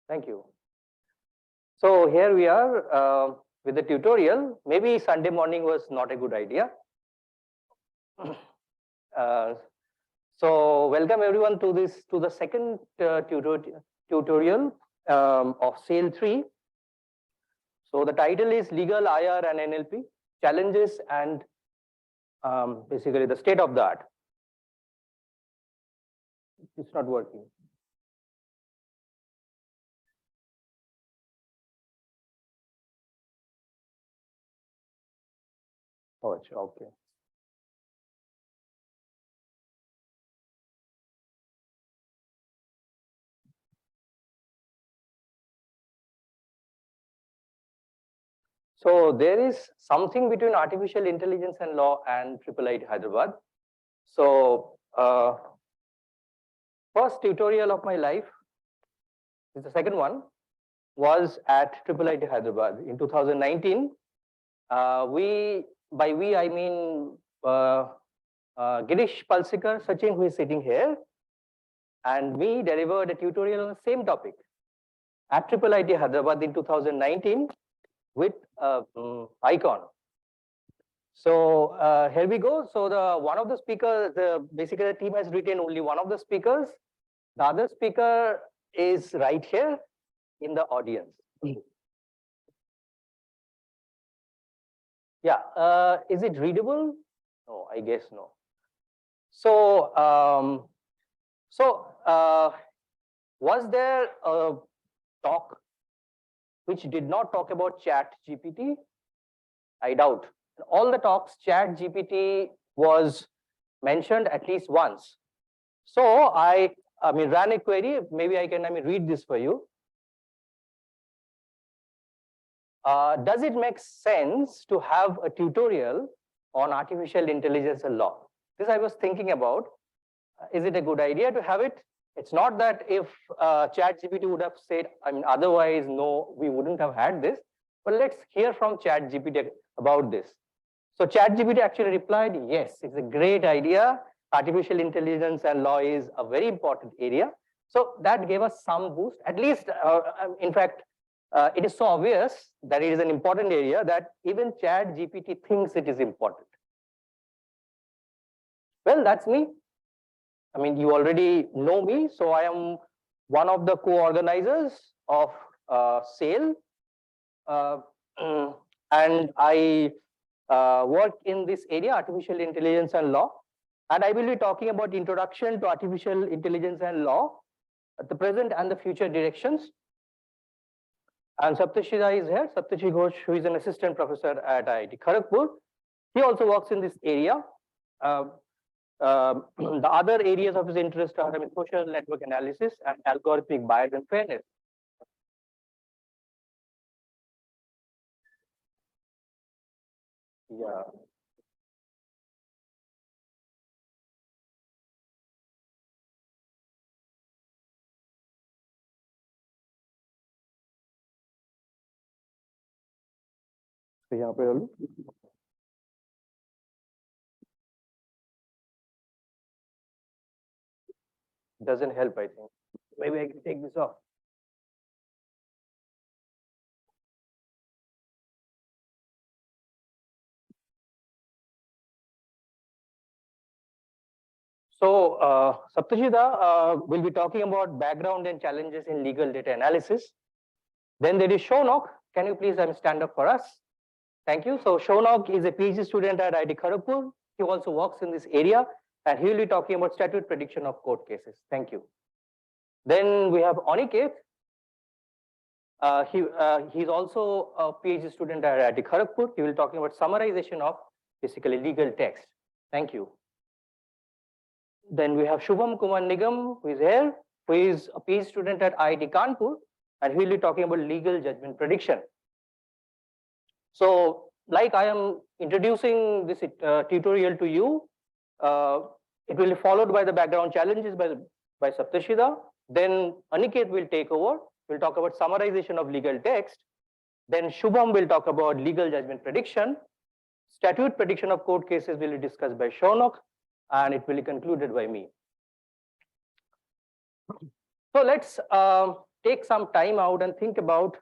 Thank you. So here we are with the tutorial. Maybe Sunday morning was not a good idea. So welcome everyone to the second tutorial of SAIL 3. So the title is Legal, IR and NLP, Challenges and basically the state of the art. It's not working. Oh, okay. So there is something between artificial intelligence and law and IIIT Hyderabad. So first tutorial of my life, is the second one, was at IIIT Hyderabad in 2019. By we I mean Girish Palsikar, Sachin, who is sitting here, and me delivered a tutorial on the same topic at IIIT Hyderabad in 2019 with Icon. So here we go. So one of the speakers, basically the team has written only one of the speakers. The other speaker is right here in the audience. Yeah, is it readable? No, I guess no. So, was there a talk which did not talk about Chat GPT? I doubt. In all the talks, Chat GPT was mentioned at least once. So I ran a query. Maybe I can read this for you. Does it make sense to have a tutorial on artificial intelligence and law? This I was thinking about. Is it a good idea to have it? It's not that if ChatGPT would have said, otherwise, no, we wouldn't have had this. But let's hear from ChatGPT about this. So ChatGPT actually replied, yes, it's a great idea. Artificial intelligence and law is a very important area. So that gave us some boost. At least, in fact, it is so obvious that it is an important area that even ChatGPT thinks it is important. Well, that's me. You already know me. So I am one of the co-organizers of SAIL. And I work in this area, artificial intelligence and law. And I will be talking about introduction to artificial intelligence and law, at the present and the future directions. And Saptarshi is here, Saptarshi Ghosh, who is an assistant professor at IIT Kharagpur. He also works in this area. The other areas of his interest are social network analysis and algorithmic bias and fairness. Yeah. So यहाँ पे doesn't help, I think. Maybe I can take this off. So Saptarshi will be talking about background and challenges in legal data analysis. Then there is Shounak. Can you please stand up for us? Thank you. So Shounak is a PhD student at IIT Kharagpur. He also works in this area, and he will be talking about statute prediction of court cases. Thank you. Then we have Aniket. He's also a PhD student at IIT Kharagpur. He will be talking about summarization of basically legal text. Thank you. Then we have Shubham Kumar Nigam, who is here, who is a PhD student at IIT Kanpur, and he will be talking about legal judgment prediction. So, like I am introducing this tutorial to you, it will be followed by the background challenges by Saptarshi. Then Aniket will take over. We'll talk about summarization of legal text. Then Shubham will talk about legal judgment prediction. Statute prediction of court cases will be discussed by Shounak, and it will be concluded by me. So let's take some time out and think about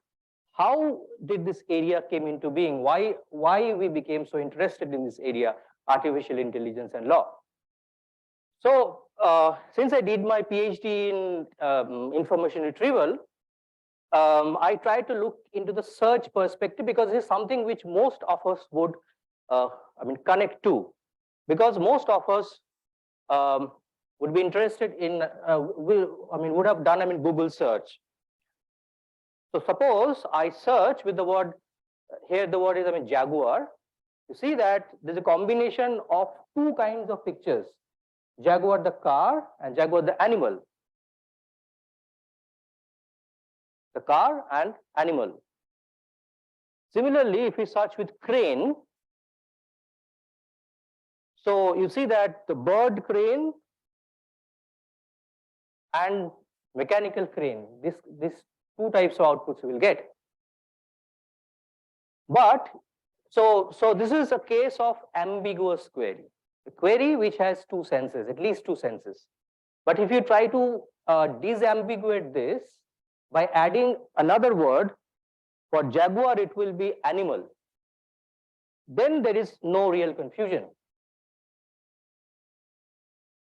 how did this area came into being, why we became so interested in this area, artificial intelligence and law. So since I did my PhD in information retrieval, I try to look into the search perspective, because it's something which most of us would connect to, because most of us would be interested in would have done Google search. So suppose I search with the word, here the word is jaguar. You see that there's a combination of two kinds of pictures, jaguar the car and jaguar the animal. The car and animal. Similarly, if we search with crane, so you see that the bird crane and mechanical crane, this two types of outputs you will get. But so this is a case of ambiguous query, a query which has two senses, at least two senses. But if you try to disambiguate this by adding another word, for jaguar it will be animal, then there is no real confusion.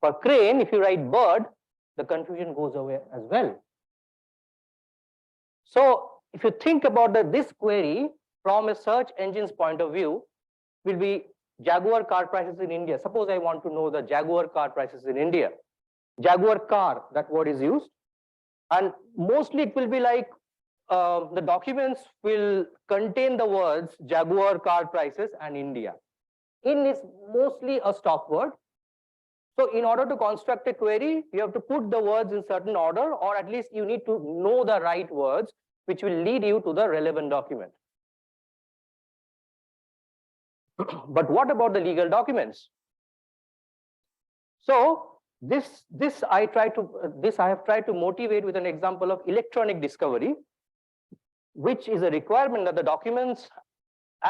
For crane, if you write bird, the confusion goes away as well. So if you think about this query from a search engine's point of view, will be Jaguar car prices in India. Suppose I want to know the Jaguar car prices in India. Jaguar car, that word is used. And mostly it will be like the documents will contain the words Jaguar car prices and India. In is mostly a stop word. So in order to construct a query, you have to put the words in certain order, or at least you need to know the right words, which will lead you to the relevant document. But what about the legal documents? So this I have tried to motivate with an example of electronic discovery, which is a requirement that the documents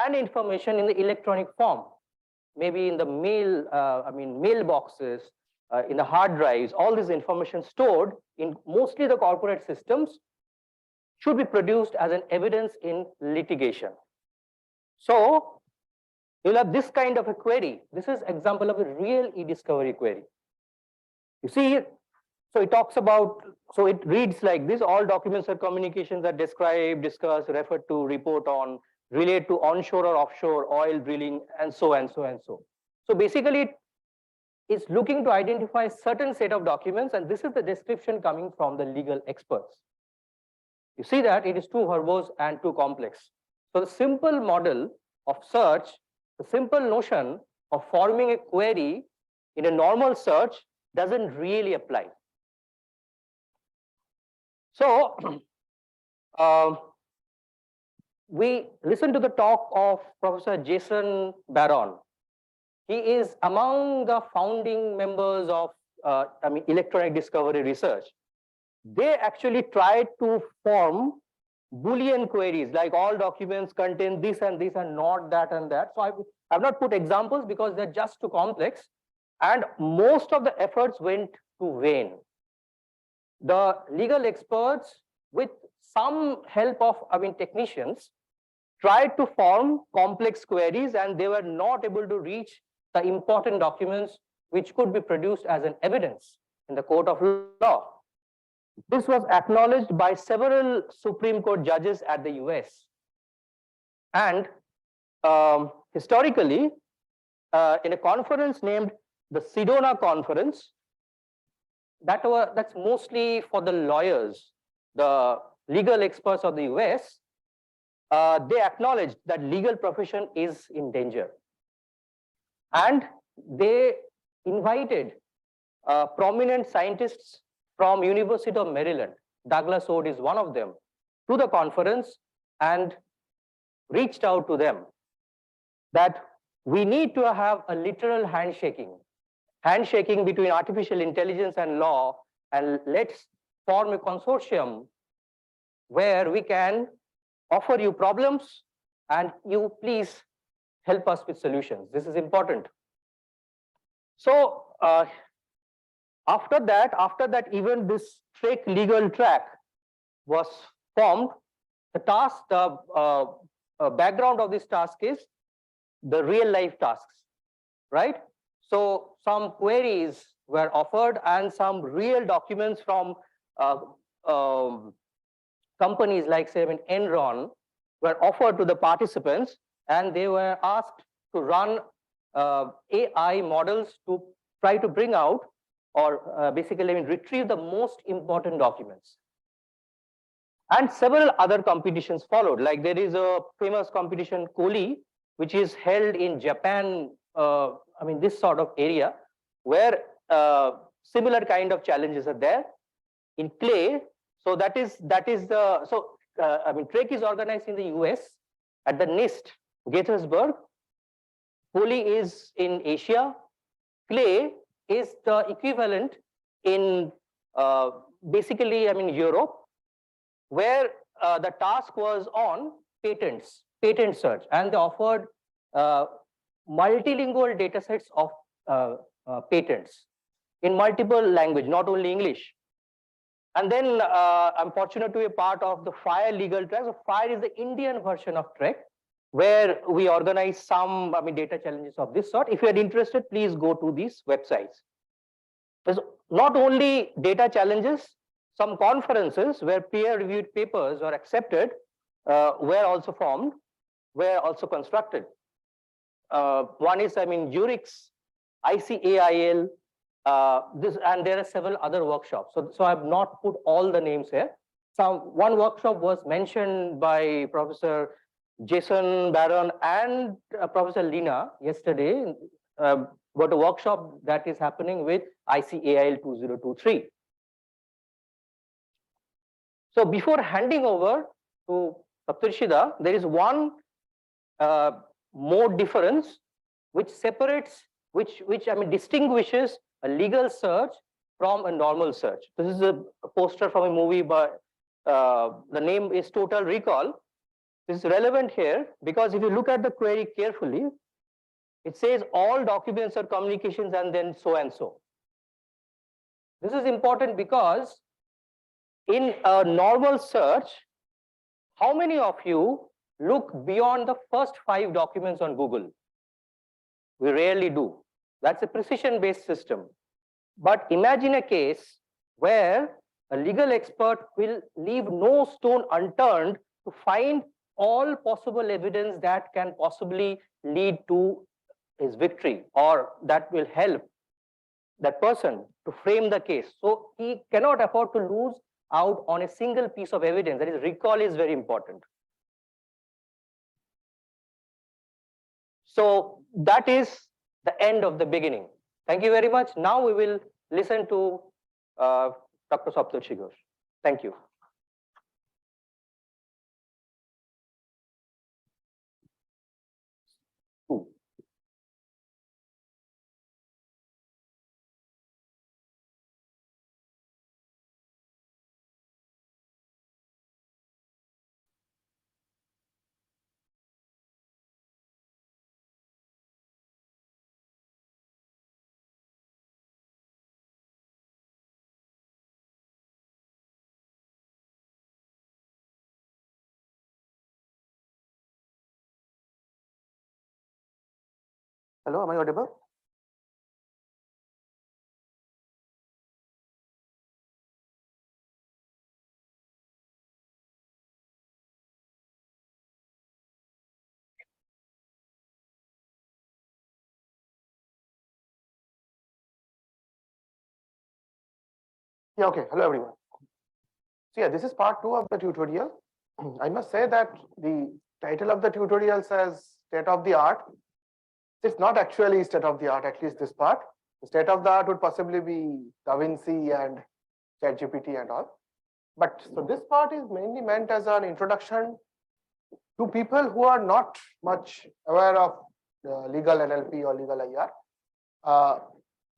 and information in the electronic form, maybe in the mailboxes, in the hard drives, all this information stored in mostly the corporate systems should be produced as an evidence in litigation. So you'll have this kind of a query. This is example of a real e-discovery query. You see, so it talks about, so it reads like this: all documents or communications that describe, discuss, refer to, report on, relate to onshore or offshore oil drilling, and so and so and so. So basically, it's looking to identify certain set of documents, and this is the description coming from the legal experts. You see that it is too verbose and too complex. So the simple model of search, the simple notion of forming a query in a normal search doesn't really apply. So we listen to the talk of Professor Jason Barron. He is among the founding members of electronic discovery research. They actually tried to form Boolean queries, like all documents contain this and this and not that and that. So I've not put examples because they're just too complex, and most of the efforts went to vain. The legal experts, with some help of technicians, tried to form complex queries, and they were not able to reach the important documents which could be produced as an evidence in the court of law. This was acknowledged by several Supreme Court judges at the US. And historically, in a conference named the Sedona Conference, that's mostly for the lawyers, the legal experts of the US, they acknowledged that legal profession is in danger. And they invited prominent scientists from University of Maryland, Douglas Ode is one of them, to the conference and reached out to them that we need to have a literal handshaking between artificial intelligence and law, and let's form a consortium where we can offer you problems and you please help us with solutions. This is important. So after that, even this fake legal track, was formed. The task, the background of this task is the real life tasks, right? So some queries were offered and some real documents from uh, um, companies like, say, Enron were offered to the participants, and they were asked to run AI models to try to bring out or basically retrieve the most important documents. And several other competitions followed. Like there is a famous competition, Koli, which is held in Japan, this sort of area, where similar kind of challenges are there in clay. So that is the, so Trek is organized in the US at the NIST, Gaithersburg. Koli is in Asia. Clay is the equivalent in basically, Europe, where the task was on patent search, and they offered multilingual data sets of patents in multiple language, not only English. And then I'm fortunate to be a part of the FIRE legal track. So FIRE is the Indian version of Trek, where we organize some data challenges of this sort. If you are interested, please go to these websites. There's not only data challenges, some conferences where peer-reviewed papers are accepted were also formed, were also constructed. One is, Zurich's ICAIL, and there are several other workshops. So I've not put all the names here. One workshop was mentioned by Professor Jason Barron and Professor Lina yesterday, about a workshop that is happening with ICAIL 2023. So before handing over to Saptarshi, there is one more difference which separates, which distinguishes a legal search from a normal search. This is a poster from a movie, but the name is Total Recall. This is relevant here because if you look at the query carefully, it says all documents or communications and then so and so. This is important because in a normal search, how many of you look beyond the first 5 documents on Google? We rarely do. That's a precision-based system. But imagine a case where a legal expert will leave no stone unturned to find all possible evidence that can possibly lead to his victory, or that will help that person to frame the case. So he cannot afford to lose out on a single piece of evidence. That is, recall is very important. So that is the end of the beginning. Thank you very much. Now we will listen to Dr. Saptarshi Ghosh. Thank you. Hello, am I audible? Yeah, okay. Hello, everyone. So yeah, this is part 2 of the tutorial. I must say that the title of the tutorial says state of the art. It's not actually state of the art, at least this part. The state of the art would possibly be Da Vinci and ChatGPT and all. But so this part is mainly meant as an introduction to people who are not much aware of legal NLP or legal IR.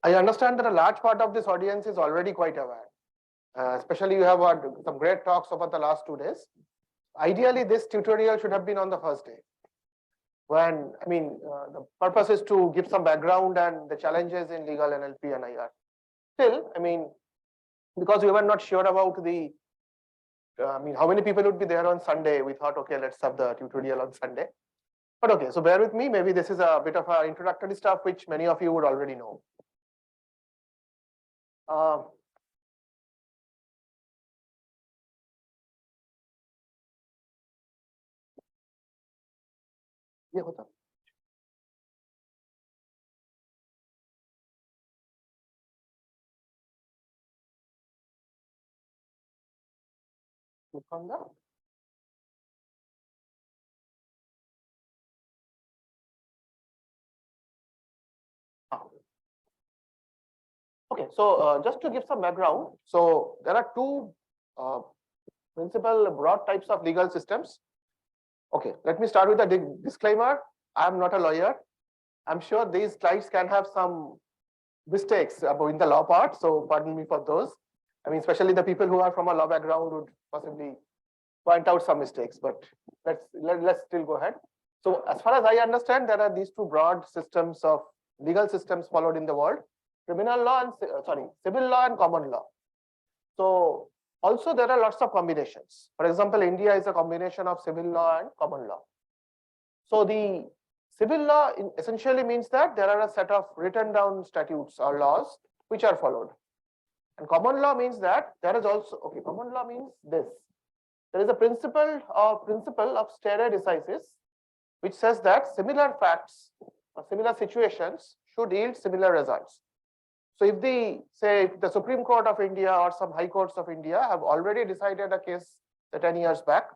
I understand that a large part of this audience is already quite aware. Especially you have had some great talks over the last 2 days. Ideally, this tutorial should have been on the first day. When, the purpose is to give some background and the challenges in legal NLP and IR. Still, because we were not sure about the I mean, how many people would be there on Sunday? We thought, okay, let's have the tutorial on Sunday. But okay, so bear with me. Maybe this is a bit of a introductory stuff, which many of you would already know. ये होता click on the okay, so just to give some background, so there are two principal broad types of legal systems. Okay, let me start with the disclaimer. I am not a lawyer. I'm sure these slides can have some mistakes about in the law part, so pardon me for those. I mean, especially the people who are from a law background would possibly point out some mistakes, but let's still go ahead. So as far as I understand, there are these two broad systems of legal systems followed in the world: criminal law and civil law and common law. So also there are lots of combinations. For example, India is a combination of civil law and common law. So the civil law essentially means that there are a set of written down statutes or laws which are followed. And common law means that there is also, okay, common law means this. There is a principle of stare decisis, which says that similar facts or similar situations should yield similar results. So if the Supreme Court of India or some high courts of India have already decided a case 10 years back,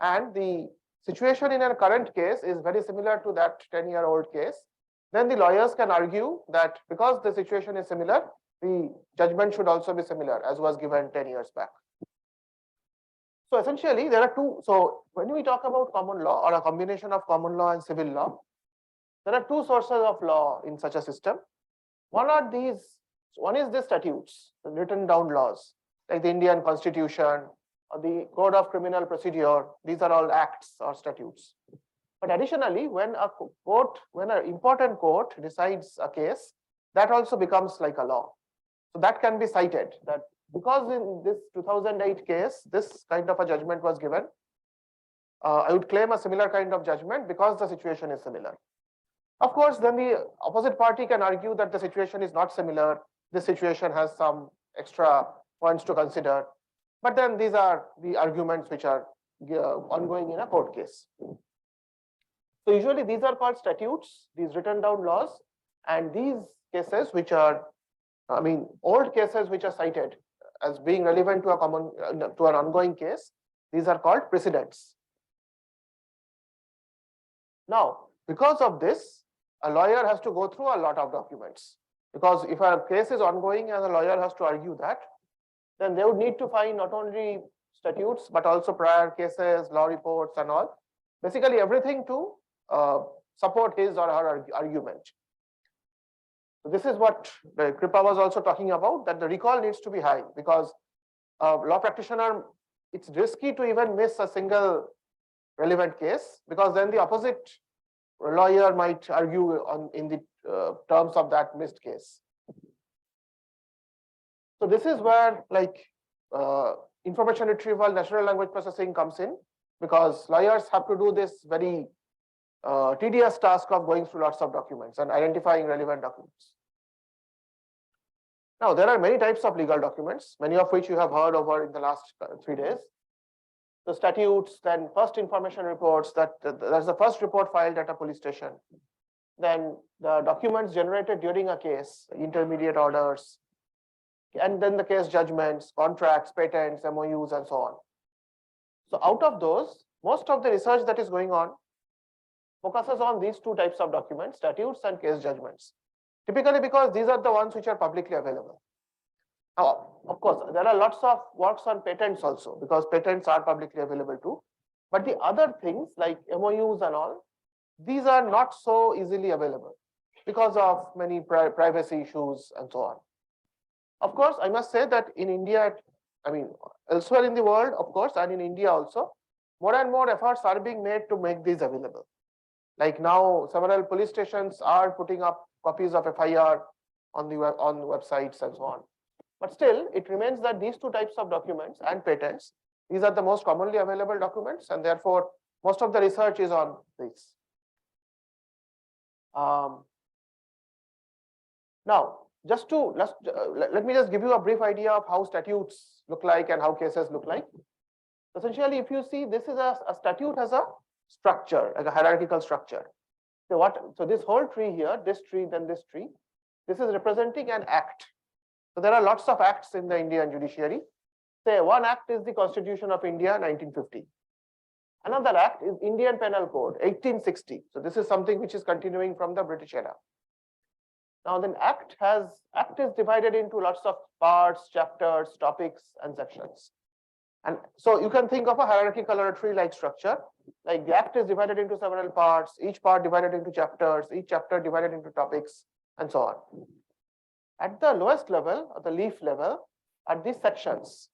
and the situation in a current case is very similar to that 10-year-old case, then the lawyers can argue that because the situation is similar, the judgment should also be similar as was given 10 years back. So essentially there are two. So when we talk about common law or a combination of common law and civil law, there are two sources of law in such a system. One is the statutes, the written down laws, like the Indian Constitution or the Code of Criminal Procedure. These are all acts or statutes. But additionally, when an important court decides a case, that also becomes like a law. So that can be cited, that because in this 2008 case, this kind of a judgment was given, I would claim a similar kind of judgment because the situation is similar. Of course, then the opposite party can argue that the situation is not similar. This situation has some extra points to consider. But then these are the arguments which are ongoing in a court case. So usually these are called statutes, these written down laws, and these cases which are, I mean, old cases which are cited as being relevant to an ongoing case, these are called precedents. Now, because of this, a lawyer has to go through a lot of documents, because if a case is ongoing and the lawyer has to argue that, then they would need to find not only statutes but also prior cases, law reports and all, basically everything to support his or her argument. So this is what Kripa was also talking about, that the recall needs to be high, because a law practitioner, it's risky to even miss a single relevant case, because then the opposite lawyer might argue in the terms of that missed case. So this is where information retrieval, natural language processing comes in, because lawyers have to do this very tedious task of going through lots of documents and identifying relevant documents. Now, there are many types of legal documents, many of which you have heard over in the last 3 days. The statutes, then first information reports, that's the first report filed at a police station. Then the documents generated during a case, intermediate orders, and then the case judgments, contracts, patents, MOUs, and so on. So out of those, most of the research that is going on focuses on these two types of documents, statutes and case judgments. Typically because these are the ones which are publicly available. Now, of course, there are lots of works on patents also, because patents are publicly available too. But the other things like MOUs and all, these are not so easily available because of many privacy issues and so on. Of course, I must say that in India, I mean, elsewhere in the world, of course, and in India also, more and more efforts are being made to make these available. Like now, several police stations are putting up copies of FIR on websites and so on. But still, it remains that these two types of documents and patents, These are the most commonly available documents, and therefore most of the research is on these. Now, let me just give you a brief idea of how statutes look like and how cases look like. Essentially, if you see, this is a statute has a structure, like a hierarchical structure. So this whole tree here, this tree, then this tree, this is representing an act. So there are lots of acts in the Indian judiciary. Say one act is the Constitution of India, 1950. Another act is Indian Penal Code, 1860. So this is something which is continuing from the British era. Now, then act is divided into lots of parts, chapters, topics, and sections. And so you can think of a hierarchical or a tree-like structure. Like the act is divided into several parts, each part divided into chapters, each chapter divided into topics, and so on. At the lowest level, or the leaf level, are these sections.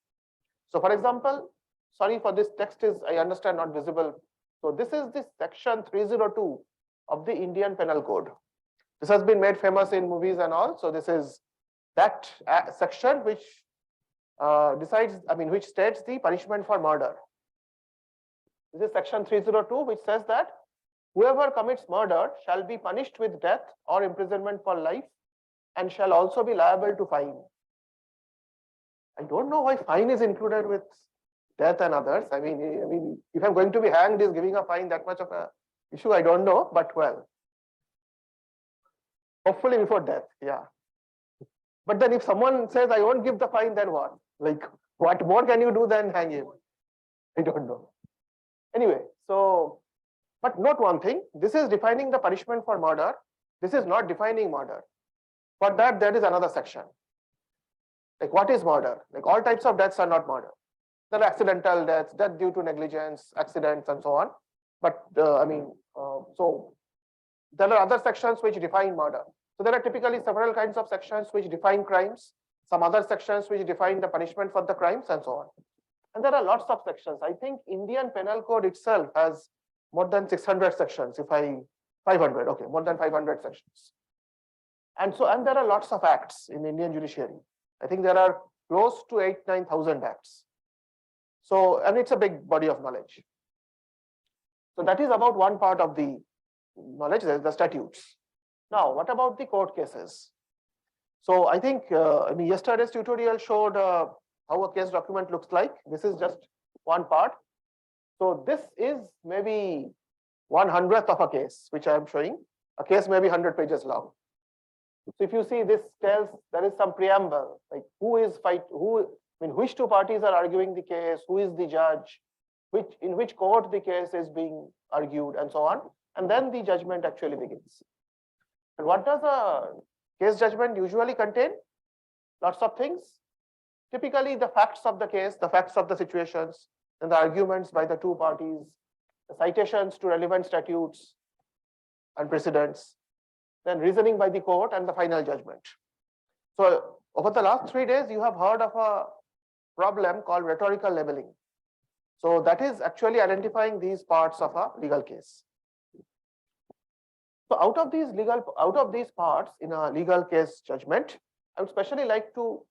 So for example, sorry for this text is, I understand, not visible. So this is the section 302 of the Indian Penal Code. This has been made famous in movies and all. So this is that section which which states the punishment for murder. This is section 302, which says that whoever commits murder shall be punished with death or imprisonment for life and shall also be liable to fine. I don't know why fine is included with death and others. I mean, if I'm going to be hanged, is giving a fine that much of a issue? I don't know, but well, hopefully before death, yeah. But then if someone says, I won't give the fine, then what? Like, what more can you do than hang him? I don't know. Anyway, so, but note one thing, this is defining the punishment for murder. This is not defining murder. For that, there is another section. Like, what is murder? Like, all types of deaths are not murder. There are accidental deaths, death due to negligence, accidents, and so on. But, so there are other sections which define murder. So there are typically several kinds of sections which define crimes, some other sections which define the punishment for the crimes, and so on. And there are lots of sections. I think Indian Penal Code itself has more than 600 sections, 500, okay, more than 500 sections. And there are lots of acts in Indian judiciary. I think there are close to 8,000-9,000 acts. So, and it's a big body of knowledge. So that is about one part of the knowledge, the statutes. Now, what about the court cases? So I think yesterday's tutorial showed how a case document looks like. This is just one part. So this is maybe 1/100th of a case, which I am showing. A case may be 100 pages long. So if you see, this tells there is some preamble, like which two parties are arguing the case, who is the judge, in which court the case is being argued, and so on. And then the judgment actually begins. And what does a case judgment usually contain? Lots of things. Typically, the facts of the case, the facts of the situations, and the arguments by the two parties, the citations to relevant statutes and precedents, then reasoning by the court, and the final judgment. So over the last 3 days, you have heard of a problem called rhetorical labeling. So that is actually identifying these parts of a legal case. So out of these parts in a legal case judgment, I would especially like to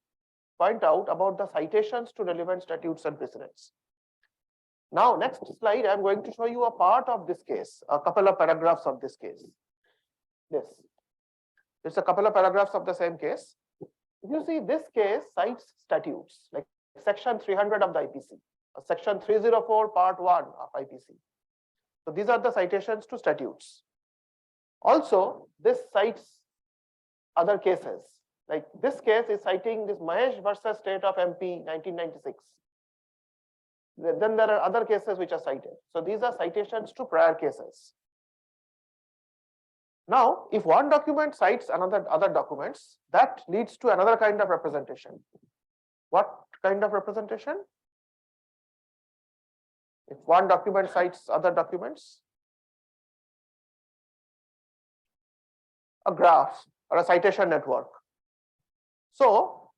point out about the citations to relevant statutes and precedents. Now, next slide, I'm going to show you a part of this case, a couple of paragraphs of this case. It's a couple of paragraphs of the same case. If you see, this case cites statutes like section 300 of the IPC, or section 304 part 1 of IPC. So these are the citations to statutes. Also, this cites other cases. Like this case is citing this Mahesh versus State of MP 1996. Then there are other cases which are cited. So these are citations to prior cases. Now, if one document cites other documents, that leads to another kind of representation. What kind of representation? If one document cites other documents, a graph or a citation network. So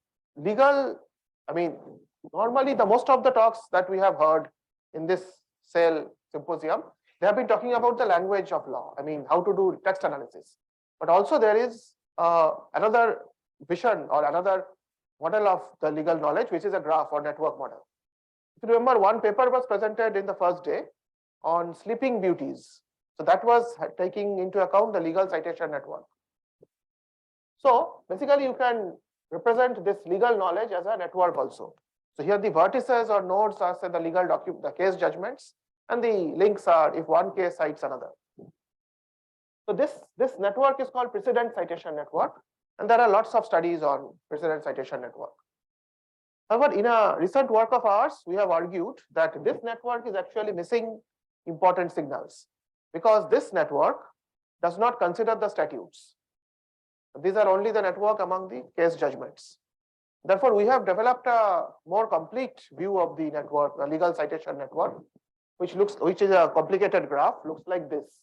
normally most of the talks that we have heard in this SAIL symposium, they have been talking about the language of law, how to do text analysis. But also there is another vision or another model of the legal knowledge, which is a graph or network model. If you remember, one paper was presented in the first day on sleeping beauties. So that was taking into account the legal citation network. So basically you can represent this legal knowledge as a network also. So here the vertices or nodes are say the legal document, the case judgments, and the links are if one case cites another. So this network is called precedent citation network, and there are lots of studies on precedent citation network. However, in a recent work of ours, we have argued that this network is actually missing important signals because this network does not consider the statutes. These are only the network among the case judgments. Therefore, we have developed a more complete view of the network, the legal citation network, which is a complicated graph, looks like this.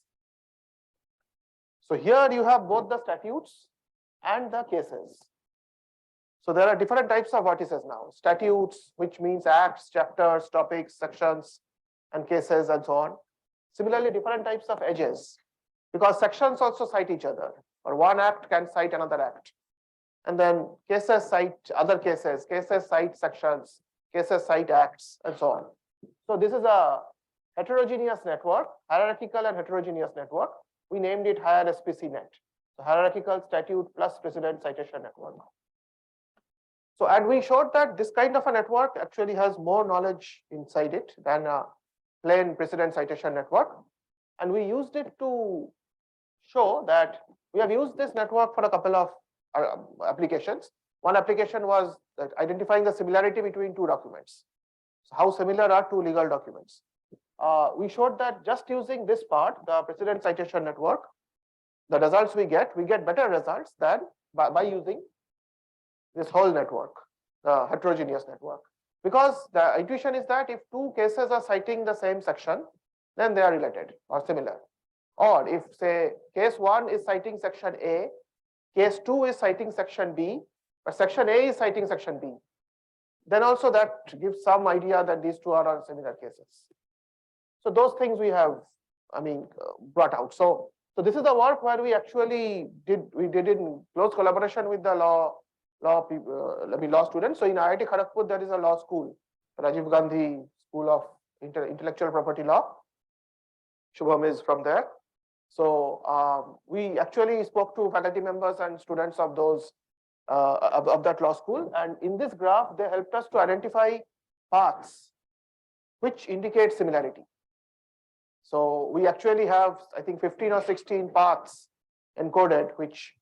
So here you have both the statutes and the cases. So there are different types of vertices now. Statutes, which means acts, chapters, topics, sections, and cases, and so on. Similarly, different types of edges, because sections also cite each other, or one act can cite another act. And then cases cite other cases cite sections, cases cite acts, and so on. So this is a heterogeneous network, hierarchical and heterogeneous network. We named it HierSPC net. So hierarchical statute plus precedent citation network. So, and we showed that this kind of a network actually has more knowledge inside it than a plain precedent citation network. And we used it to show that we have used this network for a couple of applications. One application was that identifying the similarity between two documents. So how similar are two legal documents? We showed that just using this part, the precedent citation network, the results we get better results than by using this whole network, the heterogeneous network. Because the intuition is that if two cases are citing the same section, then they are related or similar. Or if, say, case 1 is citing section A, case 2 is citing section B, but section A is citing section B, then also that gives some idea that these two are on similar cases. So those things we have, brought out. So this is the work where we actually did in close collaboration with the law students. So in IIT Kharagpur, there is a law school, Rajiv Gandhi School of Intellectual Property Law. Shubham is from there. So we actually spoke to faculty members and students of those of that law school, and in this graph, they helped us to identify paths which indicate similarity. So we actually have, I think, 15 or 16 paths encoded, which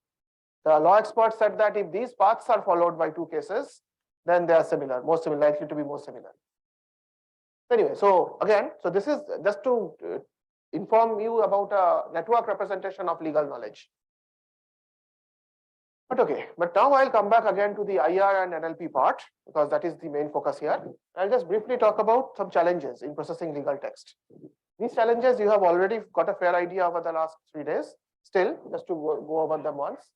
the law experts said that if these paths are followed by two cases, then they are similar, likely to be more similar. Anyway, so again, so this is just to inform you about a network representation of legal knowledge. But now I'll come back again to the IR and NLP part, because that is the main focus here. I'll just briefly talk about some challenges in processing legal text. These challenges you have already got a fair idea over the last 3 days. Still, just to go over them once.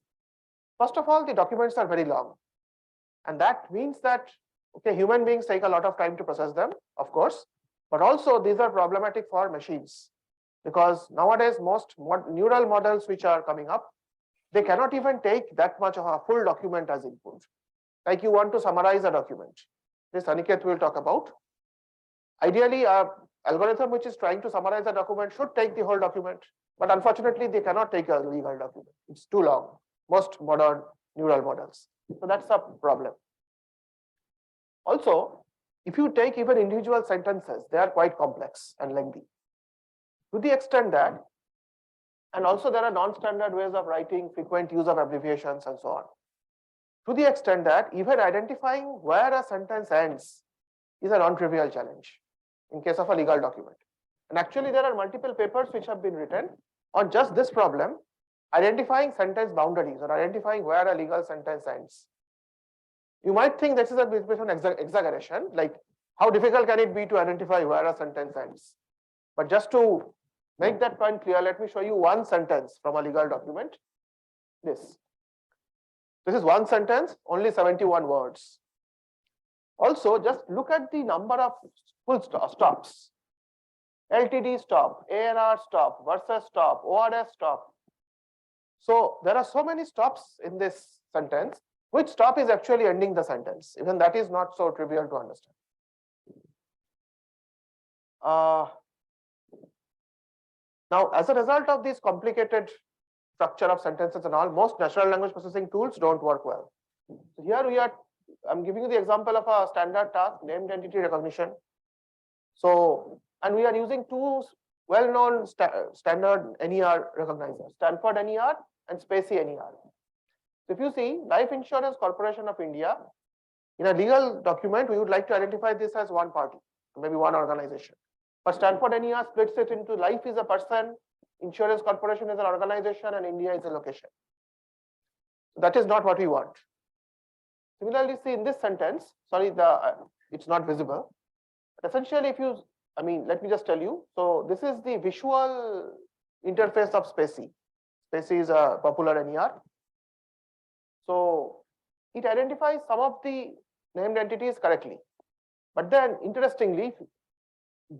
First of all, the documents are very long. And that means that, okay, human beings take a lot of time to process them, of course, but also these are problematic for machines, because nowadays most neural models which are coming up, they cannot even take that much of a full document as input. Like you want to summarize a document. This Aniket will talk about. Ideally, an algorithm which is trying to summarize a document should take the whole document, but unfortunately, they cannot take a legal document. It's too long. Most modern neural models. So that's a problem. Also, if you take even individual sentences, they are quite complex and lengthy. To the extent that, and also there are non-standard ways of writing, frequent use of abbreviations, and so on. To the extent that even identifying where a sentence ends is a non-trivial challenge in case of a legal document. And actually, there are multiple papers which have been written on just this problem, identifying sentence boundaries or identifying where a legal sentence ends. You might think this is a bit of an exaggeration, like how difficult can it be to identify where a sentence ends? But just to make that point clear, let me show you one sentence from a legal document. This is one sentence, only 71 words. Also, just look at the number of full stops. LTD stop, ANR stop, versus stop, ORS stop. So there are so many stops in this sentence. Which stop is actually ending the sentence? Even that is not so trivial to understand. Now, as a result of this complicated structure of sentences and all, most natural language processing tools don't work well. So here I'm giving you the example of a standard task, named entity recognition. So, and we are using two well-known standard NER recognizers, Stanford NER and Spacey NER. So if you see Life Insurance Corporation of India, in a legal document, we would like to identify this as one party, maybe one organization. But Stanford NER splits it into life is a person, insurance corporation is an organization, and India is a location. So that is not what we want. Similarly, see in this sentence, sorry, it's not visible. But essentially, let me just tell you. So this is the visual interface of Spacey. Spacey is a popular NER. So it identifies some of the named entities correctly. But then, interestingly,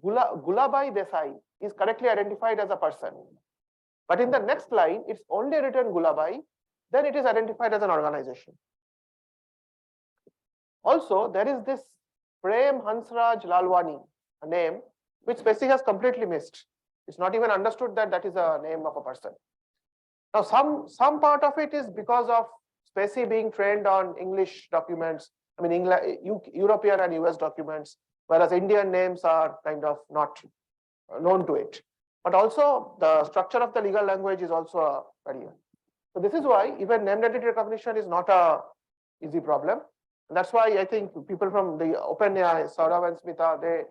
Gulabai Desai is correctly identified as a person. But in the next line, it's only written Gulabai, then it is identified as an organization. Also, there is this Prem Hansraj Lalwani, a name which Spacey has completely missed. It's not even understood that that is a name of a person. Now, some part of it is because of Spacey being trained on English documents, European and US documents, whereas Indian names are kind of not known to it. But also the structure of the legal language is also a barrier. So this is why even named entity recognition is not a easy problem. And that's why I think people from the OpenAI, Saurav and Smita,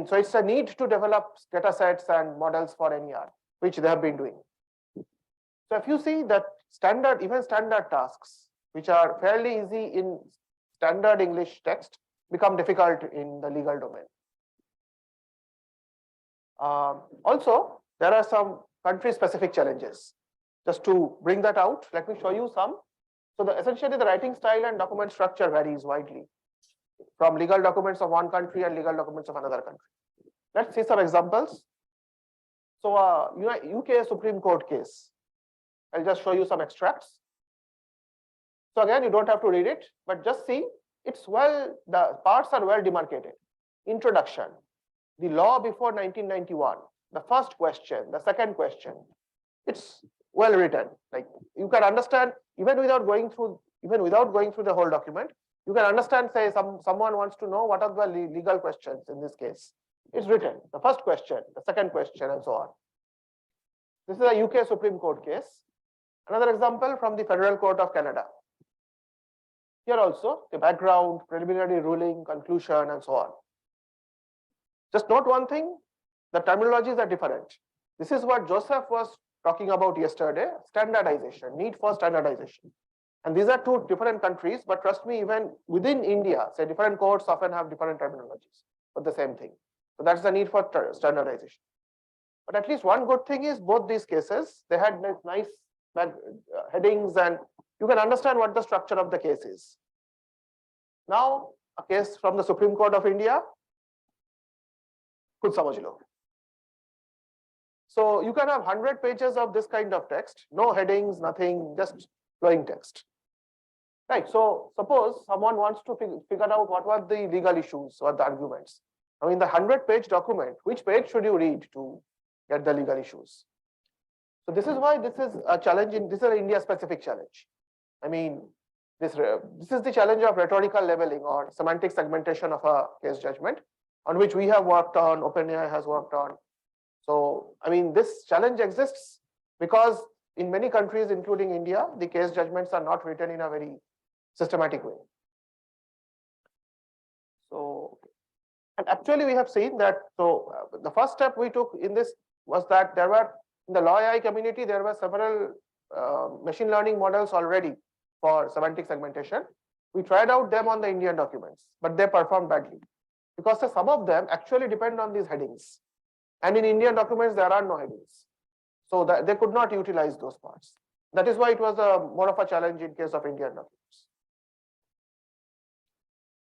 so it's a need to develop data sets and models for NER, which they have been doing. So if you see that even standard tasks, which are fairly easy in standard English text, become difficult in the legal domain. Also, there are some country-specific challenges. Just to bring that out, let me show you some. So essentially, the writing style and document structure varies widely from legal documents of one country and legal documents of another country. Let's see some examples. So UK Supreme Court case. I'll just show you some extracts. So again, you don't have to read it, but just see, the parts are well demarcated. Introduction, the law before 1991, the first question, the second question. It's well written. Like you can understand even without going through the whole document. You can understand, say, someone wants to know what are the legal questions in this case. It's written, the first question, the second question, and so on. This is a UK Supreme Court case. Another example from the Federal Court of Canada. Here also, the background, preliminary ruling, conclusion, and so on. Just note one thing, the terminologies are different. This is what Joseph was talking about yesterday, standardization, need for standardization. And these are two different countries, but trust me, even within India, say different courts often have different terminologies for the same thing. So that's the need for standardization. But at least one good thing is both these cases, they had nice headings and you can understand what the structure of the case is. Now, a case from the Supreme Court of India. Khud samajh lo. So you can have 100 pages of this kind of text, no headings, nothing, just flowing text. Right. So suppose someone wants to figure out what were the legal issues or the arguments. Now, in the 100-page document, which page should you read to get the legal issues? So this is why this is a challenge. This is an India-specific challenge. This is the challenge of rhetorical leveling or semantic segmentation of a case judgment, on which we have worked on, OpenAI has worked on. So, this challenge exists because in many countries, including India, the case judgments are not written in a very systematic way. So, and actually we have seen that, so the first step we took in this was that in the law AI community, there were several machine learning models already for semantic segmentation. We tried out them on the Indian documents, but they performed badly because some of them actually depend on these headings. And in Indian documents, there are no headings. So that they could not utilize those parts. That is why it was more of a challenge in case of Indian documents.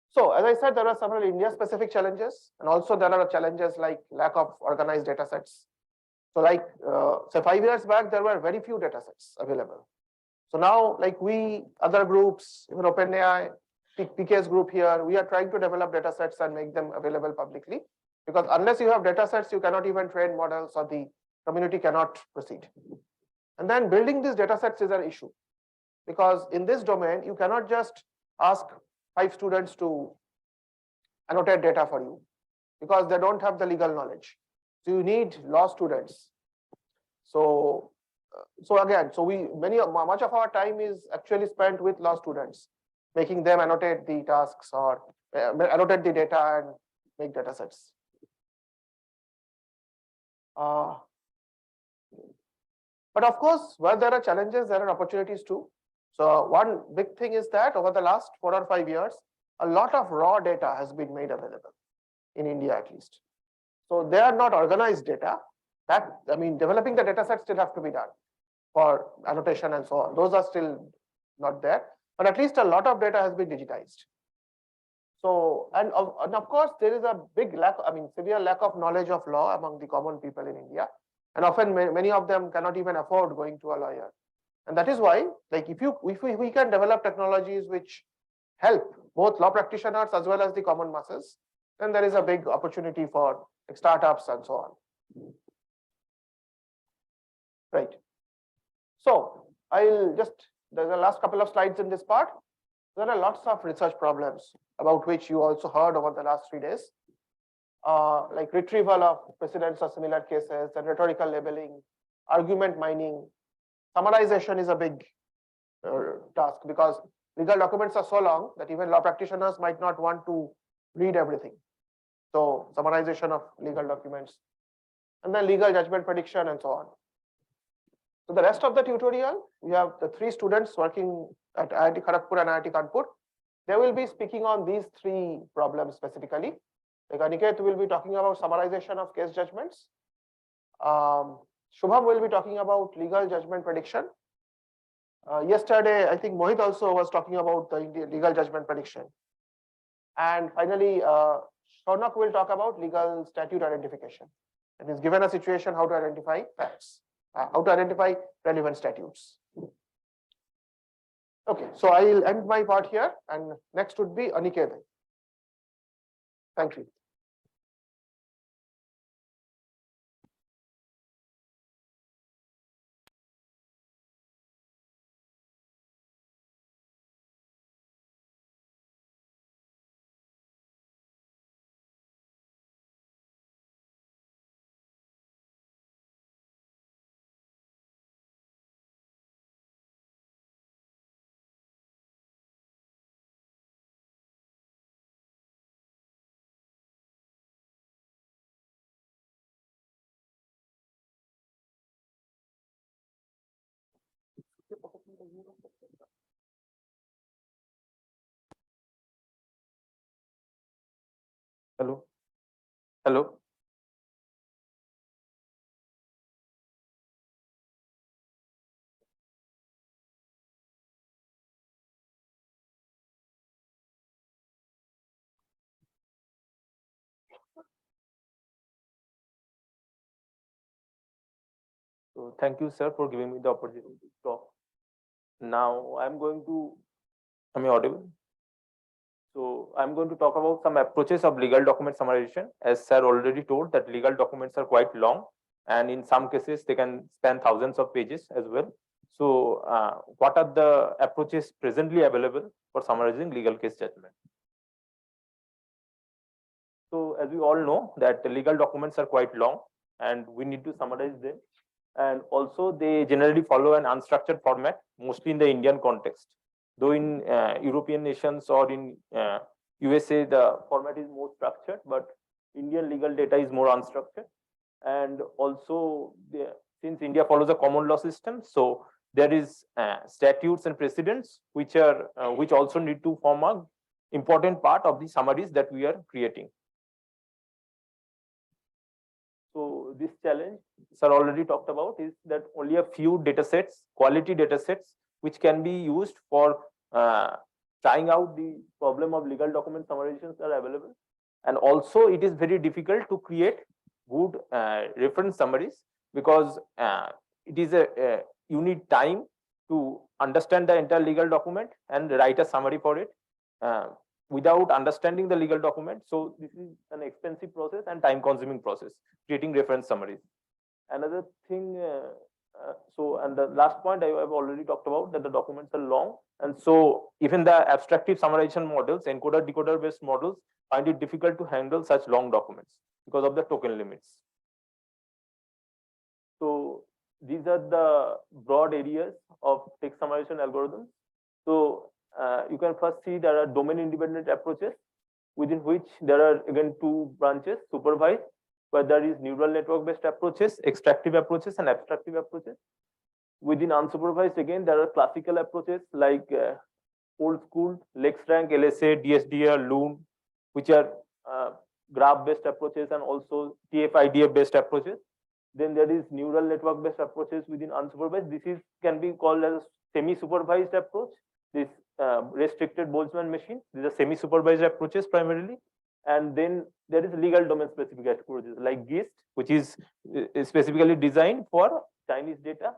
So as I said, there are several India-specific challenges, and also there are challenges like lack of organized data sets. So like, say 5 years back, there were very few data sets available. So now, like other groups, even OpenAI, PK's group here, we are trying to develop data sets and make them available publicly. because unless you have data sets, you cannot even train models, or the community cannot proceed. And then building these data sets is an issue, because in this domain, you cannot just ask 5 students to annotate data for you, because they don't have the legal knowledge. So you need law students. So much of our time is actually spent with law students, making them annotate the tasks or annotate the data and make data sets. But of course, where there are challenges, there are opportunities too. So one big thing is that over the last 4 or 5 years, a lot of raw data has been made available in India, at least. So they are not organized data. Developing the data sets still have to be done for annotation and so on. Those are still not there, but at least a lot of data has been digitized. So, and of course, there is a big lack, severe lack of knowledge of law among the common people in India. And often many of them cannot even afford going to a lawyer. And that is why, like, if we can develop technologies which help both law practitioners as well as the common masses, then there is a big opportunity for startups and so on. Right. So there's a last couple of slides in this part. There are lots of research problems about which you also heard over the last 3 days, like retrieval of precedents or similar cases, and rhetorical labeling, argument mining. Summarization is a big task, because legal documents are so long that even law practitioners might not want to read everything. So summarization of legal documents, and then legal judgment prediction and so on. So the rest of the tutorial, we have the 3 students working at IIT Kharagpur and IIT Kanpur. They will be speaking on these 3 problems specifically. Like Aniket will be talking about summarization of case judgments. Shubham will be talking about legal judgment prediction. Yesterday, I think Mohit also was talking about the legal judgment prediction. And finally, Shounak will talk about legal statute identification. And he's given a situation how to identify facts, how to identify relevant statutes. Okay, so I'll end my part here, and next would be Aniket. Thank you. Hello. Hello. So thank you, sir, for giving me the opportunity to talk. Now I'm going to, am I audible? So I'm going to talk about some approaches of legal document summarization. As sir already told, that legal documents are quite long, and in some cases they can span thousands of pages as well. So what are the approaches presently available for summarizing legal case judgment? So as we all know that the legal documents are quite long and we need to summarize them. And also they generally follow an unstructured format, mostly in the Indian context. Though in European nations or in USA, the format is more structured, but Indian legal data is more unstructured. And also, since India follows a common law system, so there is statutes and precedents which also need to form an important part of the summaries that we are creating. So this challenge, sir already talked about, is that only a few data sets, quality data sets, which can be used for trying out the problem of legal document summarizations are available. And also it is very difficult to create good reference summaries, because it is you need time to understand the entire legal document and write a summary for it. without understanding the legal document. So this is an expensive process and time consuming process, creating reference summaries. Another thing, and the last point I have already talked about, that the documents are long. And so even the abstractive summarization models, encoder decoder based models, find it difficult to handle such long documents because of the token limits. So these are the broad areas of text summarization algorithms. So you can first see there are domain independent approaches, within which there are again two branches: supervised, where there is neural network based approaches, extractive approaches, and abstractive approaches. Within unsupervised, again, there are classical approaches like old school, LexRank, LSA, DSDR, Loon, which are graph based approaches, and also TF-IDF based approaches. Then there is neural network based approaches within unsupervised. This can be called as semi-supervised approach. This restricted Boltzmann machine. These are semi-supervised approaches primarily. And then there is legal domain specific approaches like GIST, which is specifically designed for Chinese data.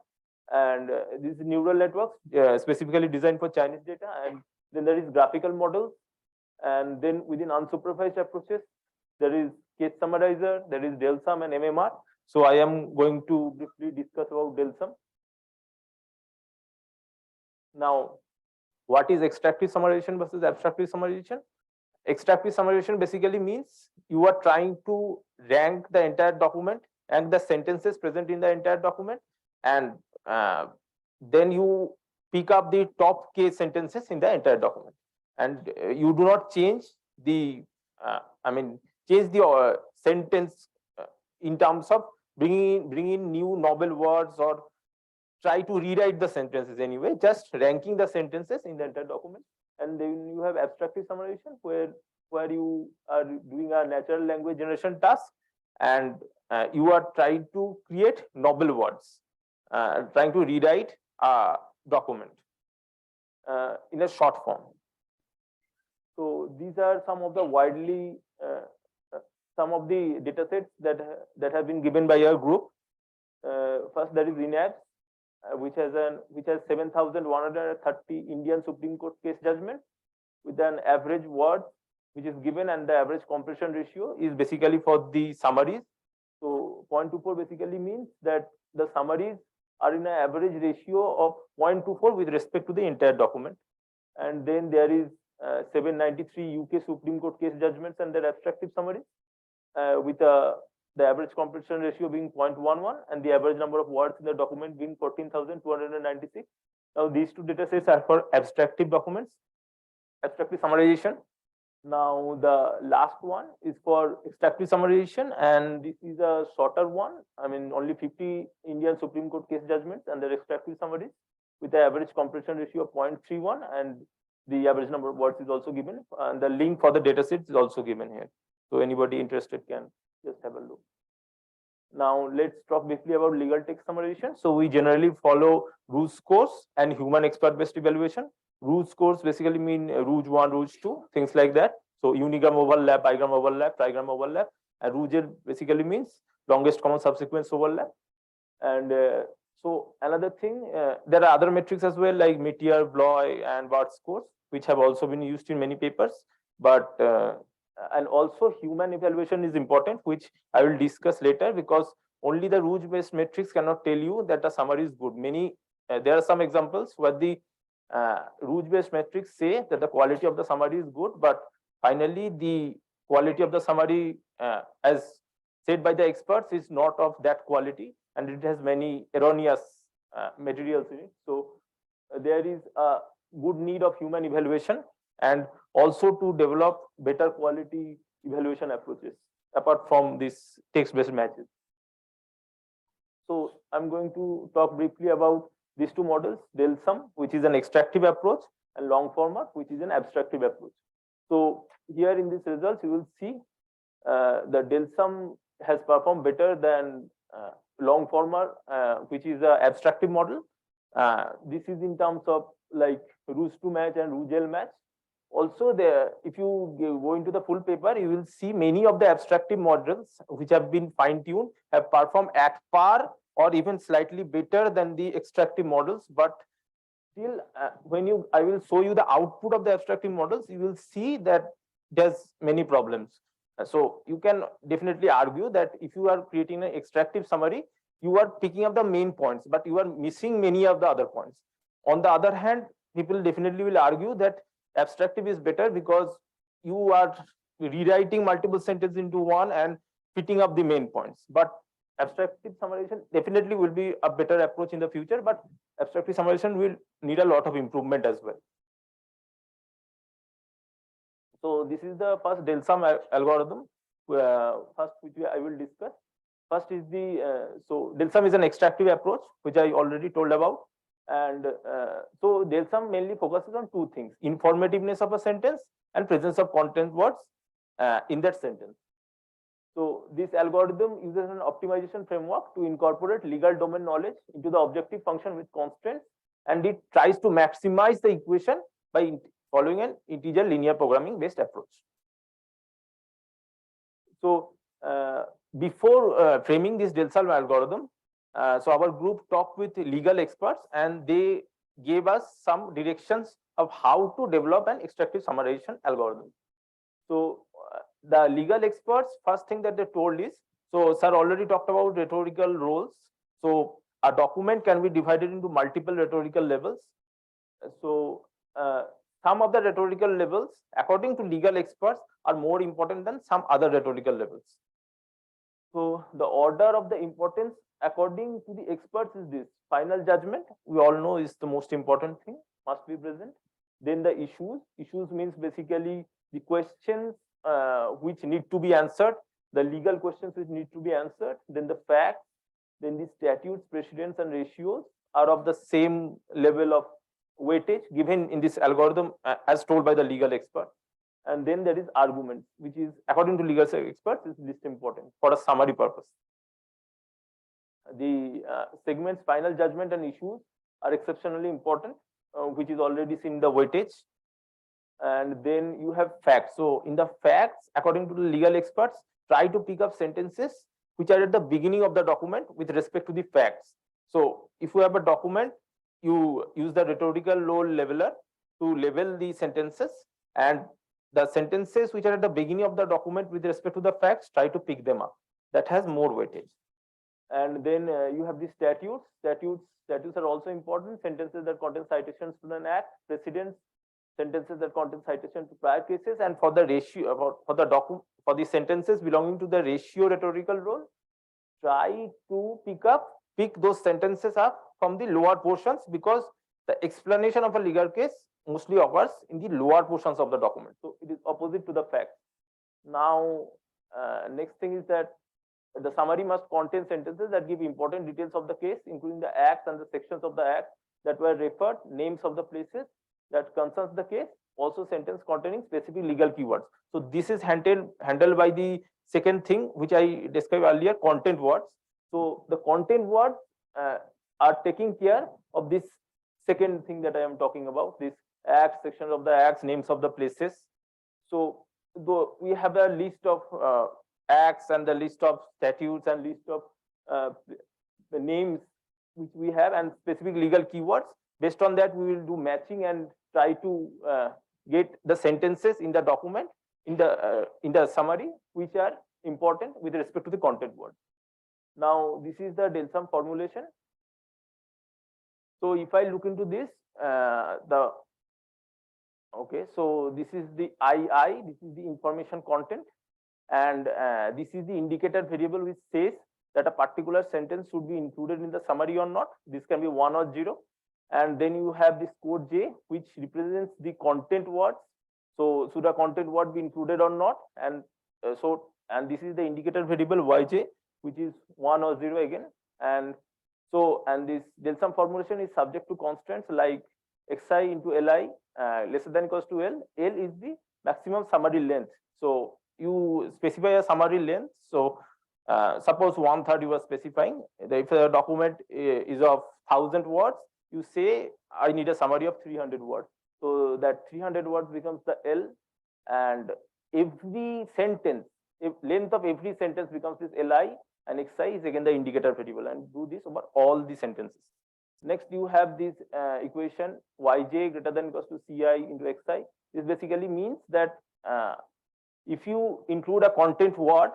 And these neural networks specifically designed for Chinese data. And then there is graphical models. And then within unsupervised approaches, there is case summarizer, there is DELSUM and MMR. So I am going to briefly discuss about DELSUM. Now, what is extractive summarization versus abstractive summarization? Extractive summarization basically means you are trying to rank the entire document and the sentences present in the entire document, and then you pick up the top case sentences in the entire document, and you do not change the sentence in terms of bringing in new novel words or try to rewrite the sentences anyway, just ranking the sentences in the entire document. And then you have abstractive summarization, where you are doing a natural language generation task, and you are trying to create novel words, trying to rewrite a document in a short form. So these are some of the widely some of the data sets that have been given by our group. First, there is INABS, which has 7,130 Indian Supreme Court case judgment with an average word which is given, and the average compression ratio is basically for the summaries. So 0.24 basically means that the summaries are in an average ratio of 0.24 with respect to the entire document. And then there is 793 UK Supreme Court case judgments and their abstractive summaries, with the average compression ratio being 0.11 and the average number of words in the document being 14,296. Now these two data sets are for abstractive documents, abstractive summarization. Now the last one is for extractive summarization, and this is a shorter one. I mean, only 50 Indian Supreme Court case judgments and their extractive summaries with the average compression ratio of 0.31, and the average number of words is also given, and the link for the data sets is also given here. So anybody interested can just have a look. Now let's talk briefly about legal text summarization. So we generally follow Rouge scores and human expert based evaluation. Rouge scores basically mean Rouge 1, Rouge 2, things like that. So unigram overlap, bigram overlap, trigram overlap, and Rouge basically means longest common subsequence overlap. And so another thing, there are other metrics as well, like Metier, Bloy, and Bart scores, which have also been used in many papers. But and also human evaluation is important, which I will discuss later, because only the Rouge based metrics cannot tell you that the summary is good. There are some examples where the Rouge based metrics say that the quality of the summary is good, but finally the quality of the summary, as said by the experts, is not of that quality, and it has many erroneous materials in it. So there is a good need of human evaluation, and also to develop better quality evaluation approaches apart from these text-based matches. So I'm going to talk briefly about these two models, DELSUM, which is an extractive approach, and long format, which is an abstractive approach. So here in these results, you will see the DELSUM has performed better than long format, which is an abstractive model. This is in terms of like Rouge 2 match and Rouge L match. Also, if you go into the full paper, you will see many of the abstractive models which have been fine-tuned have performed at par or even slightly better than the extractive models. But still when I will show you the output of the abstractive models, you will see that there's many problems. So you can definitely argue that if you are creating an extractive summary, you are picking up the main points, but you are missing many of the other points. On the other hand, people definitely will argue that abstractive is better because you are rewriting multiple sentences into one and fitting up the main points. But abstractive summarization definitely will be a better approach in the future, but abstractive summarization will need a lot of improvement as well. So this is the first del sum algorithm, first which I will discuss. First is the so del sum is an extractive approach, which I already told about. And so del sum mainly focuses on two things: informativeness of a sentence and presence of content words in that sentence. So this algorithm uses an optimization framework to incorporate legal domain knowledge into the objective function with constraints, and it tries to maximize the equation by following an integer linear programming based approach. So before framing this del sum algorithm, so our group talked with legal experts, and they gave us some directions of how to develop an extractive summarization algorithm. So the legal experts, first thing that they told is, so sir already talked about rhetorical roles. So a document can be divided into multiple rhetorical levels. So some of the rhetorical levels, according to legal experts, are more important than some other rhetorical levels. So the order of the importance according to the experts is this: final judgment, we all know, is the most important thing, must be present. Then the issues means basically the questions which need to be answered, the legal questions which need to be answered. Then the facts, then the statutes, precedents, and ratios are of the same level of weightage given in this algorithm as told by the legal expert. And then there is argument, which is according to legal experts is least important for a summary purpose. The segments final judgment and issues are exceptionally important, which is already seen the weightage. And then you have facts. So in the facts, according to the legal experts, try to pick up sentences which are at the beginning of the document with respect to the facts. So if you have a document, you use the rhetorical role leveler to level the sentences, and the sentences which are at the beginning of the document with respect to the facts, try to pick them up. That has more weightage. And then you have the statutes. Statutes are also important. Sentences that contain citations to an act, precedents, sentences that contain citation to prior cases. And for the ratio, for the sentences belonging to the ratio rhetorical role, try to pick those sentences up from the lower portions, because the explanation of a legal case mostly occurs in the lower portions of the document. So it is opposite to the facts. Now, next thing is that the summary must contain sentences that give important details of the case, including the acts and the sections of the act that were referred, names of the places that concerns the case, also sentence containing specific legal keywords. So this is handled by the second thing which I described earlier, content words. So the content words are taking care of this second thing that I am talking about, this acts, sections of the acts, names of the places. So though we have a list of acts and the list of statutes and list of the names which we have and specific legal keywords. Based on that, we will do matching and try to get the sentences in the document in the summary which are important with respect to the content word. Now this is the del sum formulation. So if I look into this, so this is the II, this is the information content, and this is the indicator variable which says that a particular sentence should be included in the summary or not. This can be 1 or 0. And then you have this code J, which represents the content words. So should a content word be included or not? And and this is the indicator variable Yj, which is 1 or 0 again. And so, and this del sum formulation is subject to constraints like xi into li lesser than equals to L. L is the maximum summary length. So you specify a summary length. So suppose 1/3 you are specifying. If a document is of 1000 words, you say I need a summary of 300 words. So that 300 words becomes the L, and every sentence, if length of every sentence becomes this Li, and xi is again the indicator variable, and do this over all the sentences. Next, you have this equation yj greater than equals to ci into xi. This basically means that if you include a content word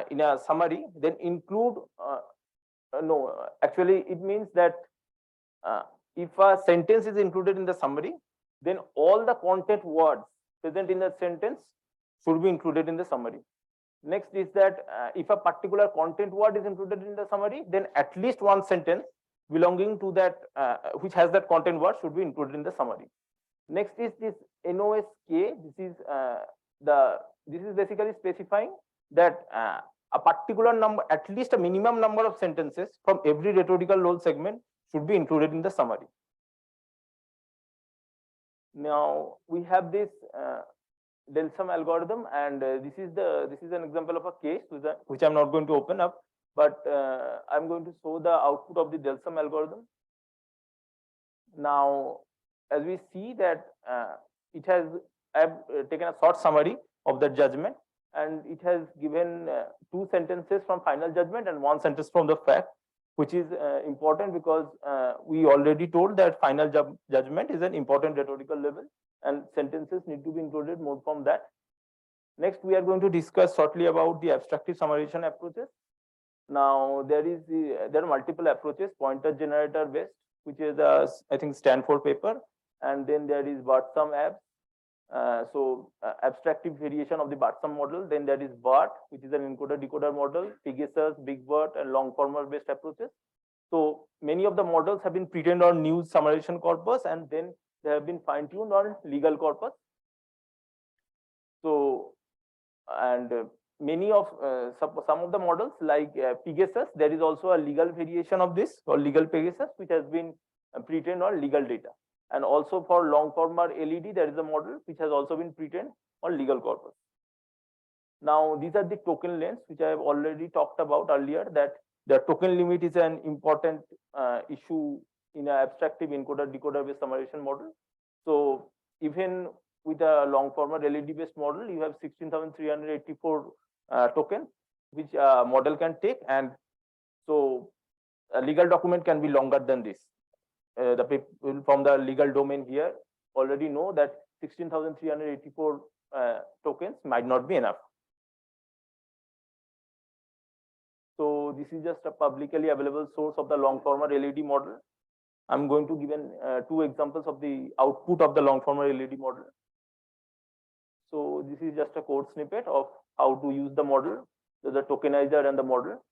in a summary, then include actually it means that if a sentence is included in the summary, then all the content words present in the sentence should be included in the summary. Next is that if a particular content word is included in the summary, then at least one sentence belonging to that which has that content word should be included in the summary. Next is this NOSK. This is basically specifying that a particular number, at least a minimum number of sentences from every rhetorical role segment should be included in the summary. Now we have this Delsum algorithm, and this is an example of a case which I'm not going to open up, but I'm going to show the output of the Delsum algorithm. Now, as we see that I've taken a short summary of the judgment, and it has given two sentences from final judgment and one sentence from the fact, which is important because we already told that final judgment is an important rhetorical level and sentences need to be included more from that. Next, we are going to discuss shortly about the abstractive summarization approaches. Now, there are multiple approaches, pointer generator based, which is I think Stanford paper, and then there is BERT-SUM abs. Abstractive variation of the BERT-SUM model. Then there is BERT, which is an encoder-decoder model, Pegasus, Big BERT, and long former based approaches. So many of the models have been pre-trained on news summarization corpus, and then they have been fine-tuned on legal corpus. So, and many of some of the models like Pegasus, there is also a legal variation of this, or legal Pegasus, which has been pre-trained on legal data. And also for long former LED, there is a model which has also been pre-trained on legal corpus. Now, these are the token lengths, which I have already talked about earlier, that the token limit is an important issue in an abstractive encoder-decoder based summarization model. So even with a long former LED based model, you have 16,384 tokens, which a model can take, and so a legal document can be longer than this. The people from the legal domain here already know that 16,384 tokens might not be enough. So this is just a publicly available source of the long former LED model. I'm going to give two examples of the output of the long former LED model. So this is just a code snippet of how to use the model, the tokenizer and the model.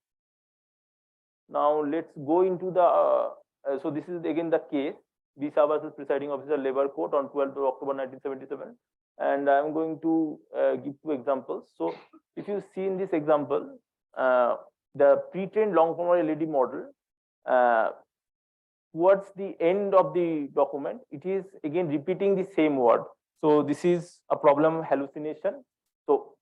Now let's go into the so this is again the case, Visa versus presiding officer labor court on 12th of October 1977, and I'm going to give two examples. So if you see in this example, the pre-trained long form LED model, towards the end of the document, it is again repeating the same word. So this is a problem hallucination. So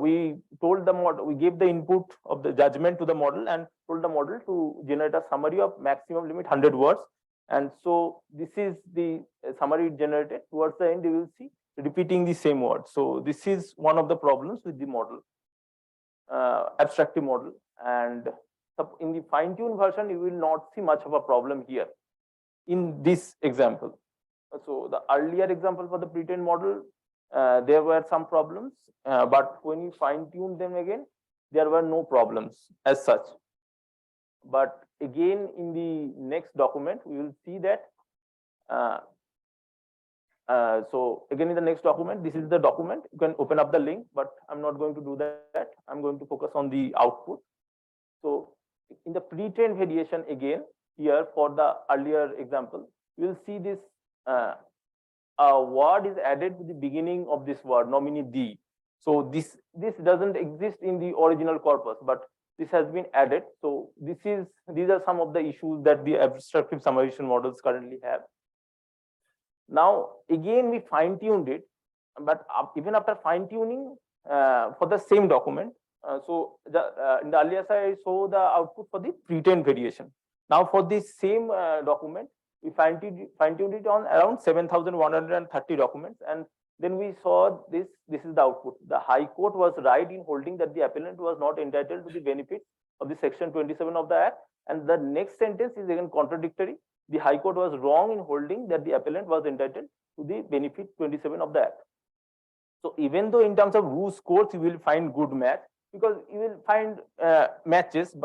we told the model, we gave the input of the judgment to the model and told the model to generate a summary of maximum limit 100 words. And so this is the summary generated. Towards the end, you will see repeating the same word. So this is one of the problems with the model, abstractive model. And in the fine-tuned version, you will not see much of a problem here in this example. So the earlier example for the pre-trained model, there were some problems, but when you fine-tune them again, there were no problems as such. But again, in the next document, we will see that. So again, in the next document, this is the document. You can open up the link, but I'm not going to do that. I'm going to focus on the output. So in the pre-trained variation, again, here for the earlier example, you will see this a word is added to the beginning of this word, nominee the. So this doesn't exist in the original corpus, but this has been added. So these are some of the issues that the abstractive summarization models currently have. Now again, we fine-tuned it, but even after fine-tuning for the same document, so in the earlier slide I saw the output for the pre-trained variation. Now for this same document, we fine-tuned it on around 7,130 documents, and then we saw this is the output. The High Court was right in holding that the appellant was not entitled to the benefit of the section 27 of the Act, and the next sentence is again contradictory. The High Court was wrong in holding that the appellant was entitled to the benefit 27 of the Act. So even though in terms of rules course you will find good match, because you will find matches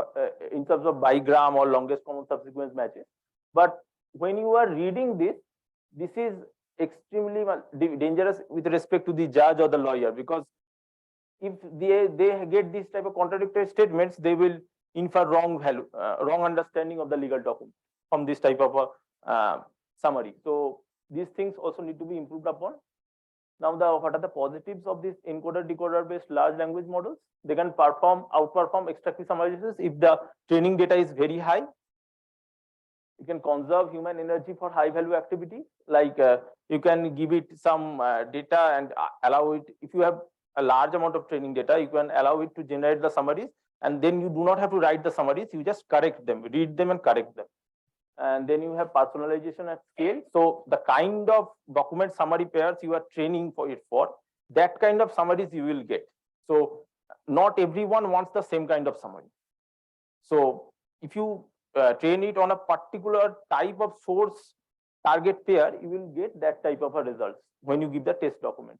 in terms of bigram or longest common subsequence matches, but when you are reading this, this is extremely dangerous with respect to the judge or the lawyer, because if they get this type of contradictory statements, they will infer wrong value, wrong understanding of the legal document from this type of a summary. So these things also need to be improved upon. Now, what are the positives of this encoder-decoder based large language models? They can outperform extractive summarizers if the training data is very high. You can conserve human energy for high value activity. Like you can give it some data and allow it. If you have a large amount of training data, you can allow it to generate the summaries, and then you do not have to write the summaries. You just correct them, read them and correct them. And then you have personalization at scale. So the kind of document summary pairs you are training for it for, that kind of summaries you will get. So not everyone wants the same kind of summary. So if you train it on a particular type of source target pair, you will get that type of a results when you give the test document.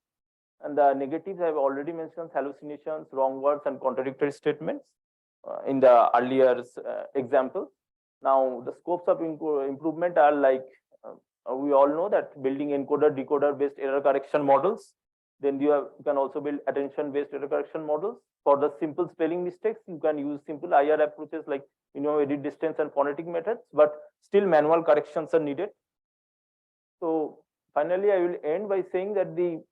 And the negatives I have already mentioned: hallucinations, wrong words, and contradictory statements in the earlier example. Now, the scopes of improvement are like, we all know that building encoder-decoder based error correction models. Then you can also build attention-based error correction models. For the simple spelling mistakes, you can use simple IR approaches like edit distance and phonetic methods, but still manual corrections are needed. So finally, I will end by saying that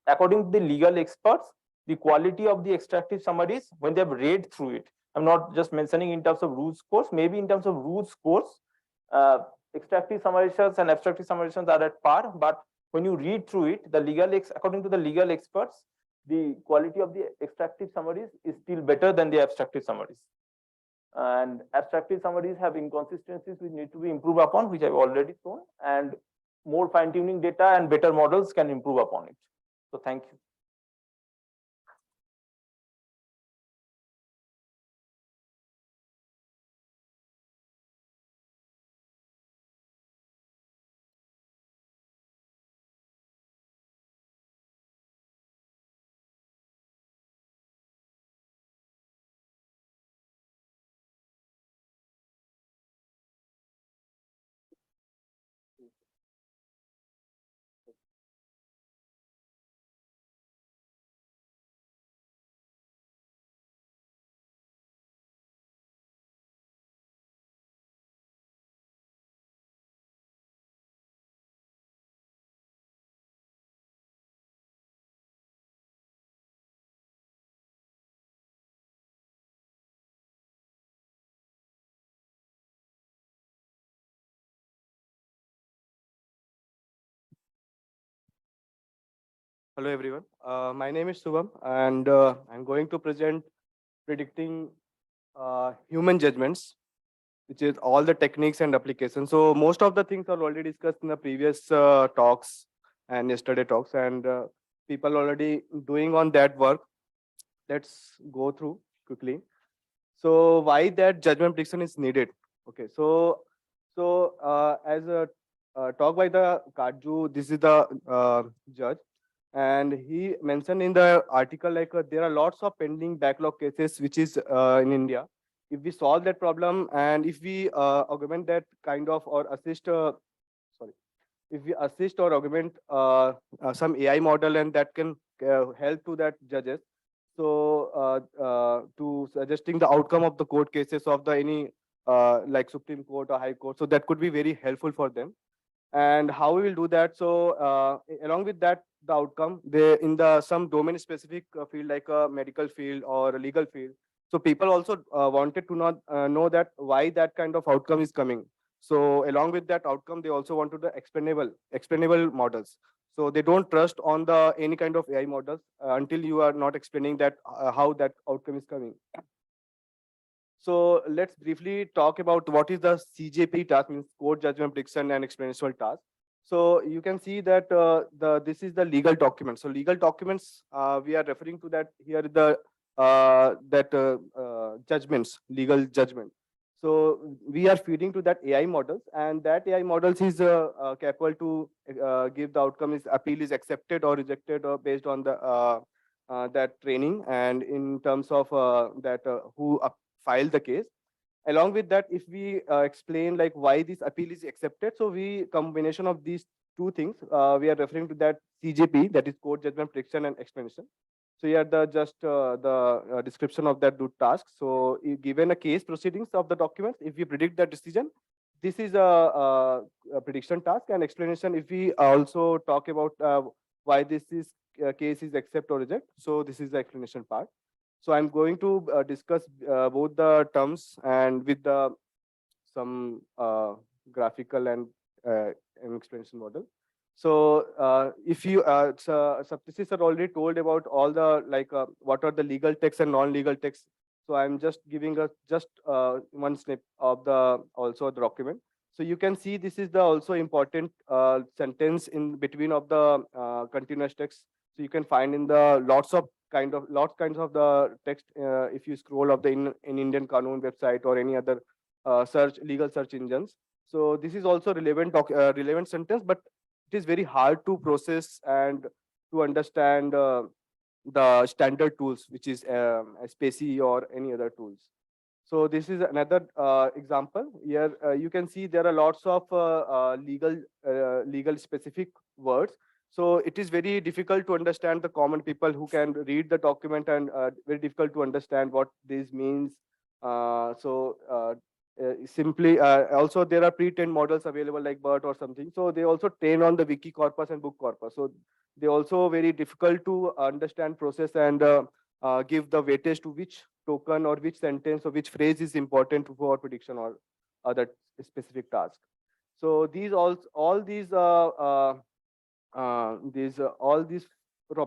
according to the legal experts, the quality of the extractive summaries, when they have read through it, I'm not just mentioning in terms of rules course, maybe in terms of rules course, extractive summarizers and abstractive summarizers are at par, but when you read through it, according to the legal experts, the quality of the extractive summaries is still better than the abstractive summaries. And abstractive summaries have inconsistencies which need to be improved upon, which I've already shown, and more fine-tuning data and better models can improve upon it. So thank you. Hello everyone. My name is Shubham, and I'm going to present predicting human judgments, which is all the techniques and applications. So most of the things are already discussed in the previous talks and yesterday talks, and people already doing on that work. Let's go through quickly. So why that judgment prediction is needed? Okay, so as a talk by the Kaju, this is the judge. And he mentioned in the article like there are lots of pending backlog cases which is in India. If we solve that problem and if we augment that kind of or assist, if we assist or augment some AI model and that can help to that judges. So to suggesting the outcome of the court cases of the any like Supreme Court or High Court. So that could be very helpful for them. And how we will do that? So along with that, the outcome they in the some domain specific field like a medical field or a legal field. So people also wanted to not know that why that kind of outcome is coming. So along with that outcome, they also wanted the explainable models. So they don't trust on the any kind of AI models until you are not explaining that how that outcome is coming. So let's briefly talk about what is the CJP task, means court judgment prediction and explanational task. So you can see that this is the legal document. So legal documents we are referring to that here the judgments, legal judgment. So we are feeding to that AI models, and that AI models is capable to give the outcome is appeal is accepted or rejected or based on the that training, and in terms of that who filed the case. Along with that, if we explain like why this appeal is accepted, so we combination of these two things, we are referring to that CJP, that is court judgment prediction and explanation. So here the just the description of that do task. So given a case proceedings of the documents, if we predict the decision, this is a prediction task, and explanation if we also talk about why this is case is accept or reject. So this is the explanation part. So I'm going to discuss both the terms and with the some graphical and explanation model. So if you, Saptarshi sir already told about all the like what are the legal texts and non-legal texts. So I'm just giving a just one snip of the also the document. So you can see this is the also important sentence in between of the continuous text. So you can find in the lots kinds of the text if you scroll of the in Indian Kanun website or any other legal search engines. So this is also relevant sentence, but it is very hard to process and to understand the standard tools, which is Spacey or any other tools. So this is another example. Here you can see there are lots of legal specific words. So it is very difficult to understand the common people who can read the document, and very difficult to understand what this means. Simply also there are pre-trained models available like BERT or something. So they also train on the wiki corpus and book corpus. So they also very difficult to understand process and give the weightage to which token or which sentence or which phrase is important for prediction or other specific task. So these all these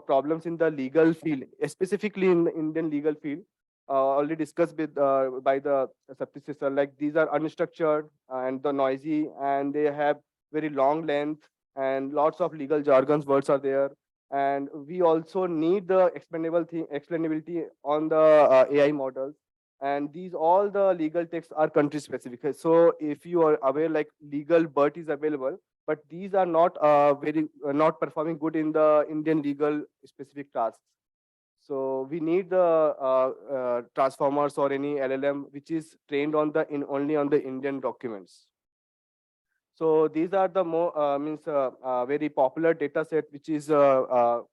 problems in the legal field, specifically in the Indian legal field, already discussed with by the Saptarshi sir. Like these are unstructured and the noisy, and they have very long length and lots of legal jargons words are there. And we also need the explainability on the AI models. And these all the legal texts are country specific. So if you are aware, like legal BERT is available, but these are not not performing good in the Indian legal specific tasks. So we need the transformers or any LLM which is trained on the only on the Indian documents. So these are the very popular data set which is for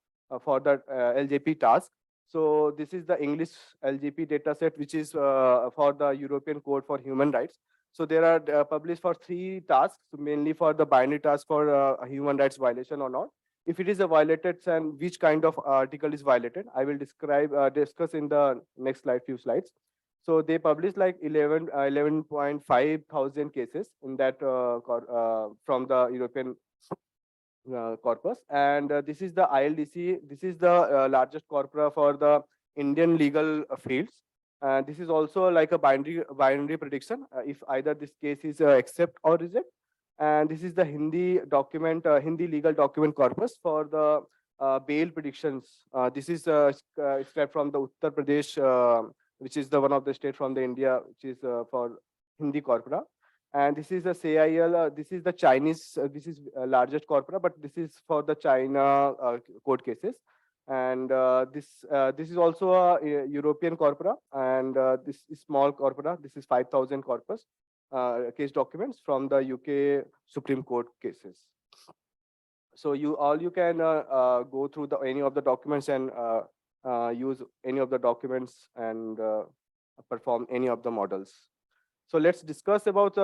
the LJP task. So this is the English LGP data set which is for the European Code for Human Rights. So there are published for 3 tasks, mainly for the binary task for a human rights violation or not. If it is a violated, and which kind of article is violated, I will discuss in the next few slides. So they published like 11.5 thousand cases in that from the European corpus. And this is the ILDC. This is the largest corpora for the Indian legal fields. This is also like a binary prediction if either this case is accept or reject. And this is the Hindi legal document corpus for the bail predictions. This is extract from the Uttar Pradesh, which is the one of the state from the India, which is for Hindi corpora. And this is the CIL. This is the Chinese. This is largest corpora, but this is for the China court cases. And this is also a European corpora, and this is small corpora. This is 5,000 corpus case documents from the UK Supreme Court cases. So you can go through any of the documents and use any of the documents and perform any of the models. So let's discuss about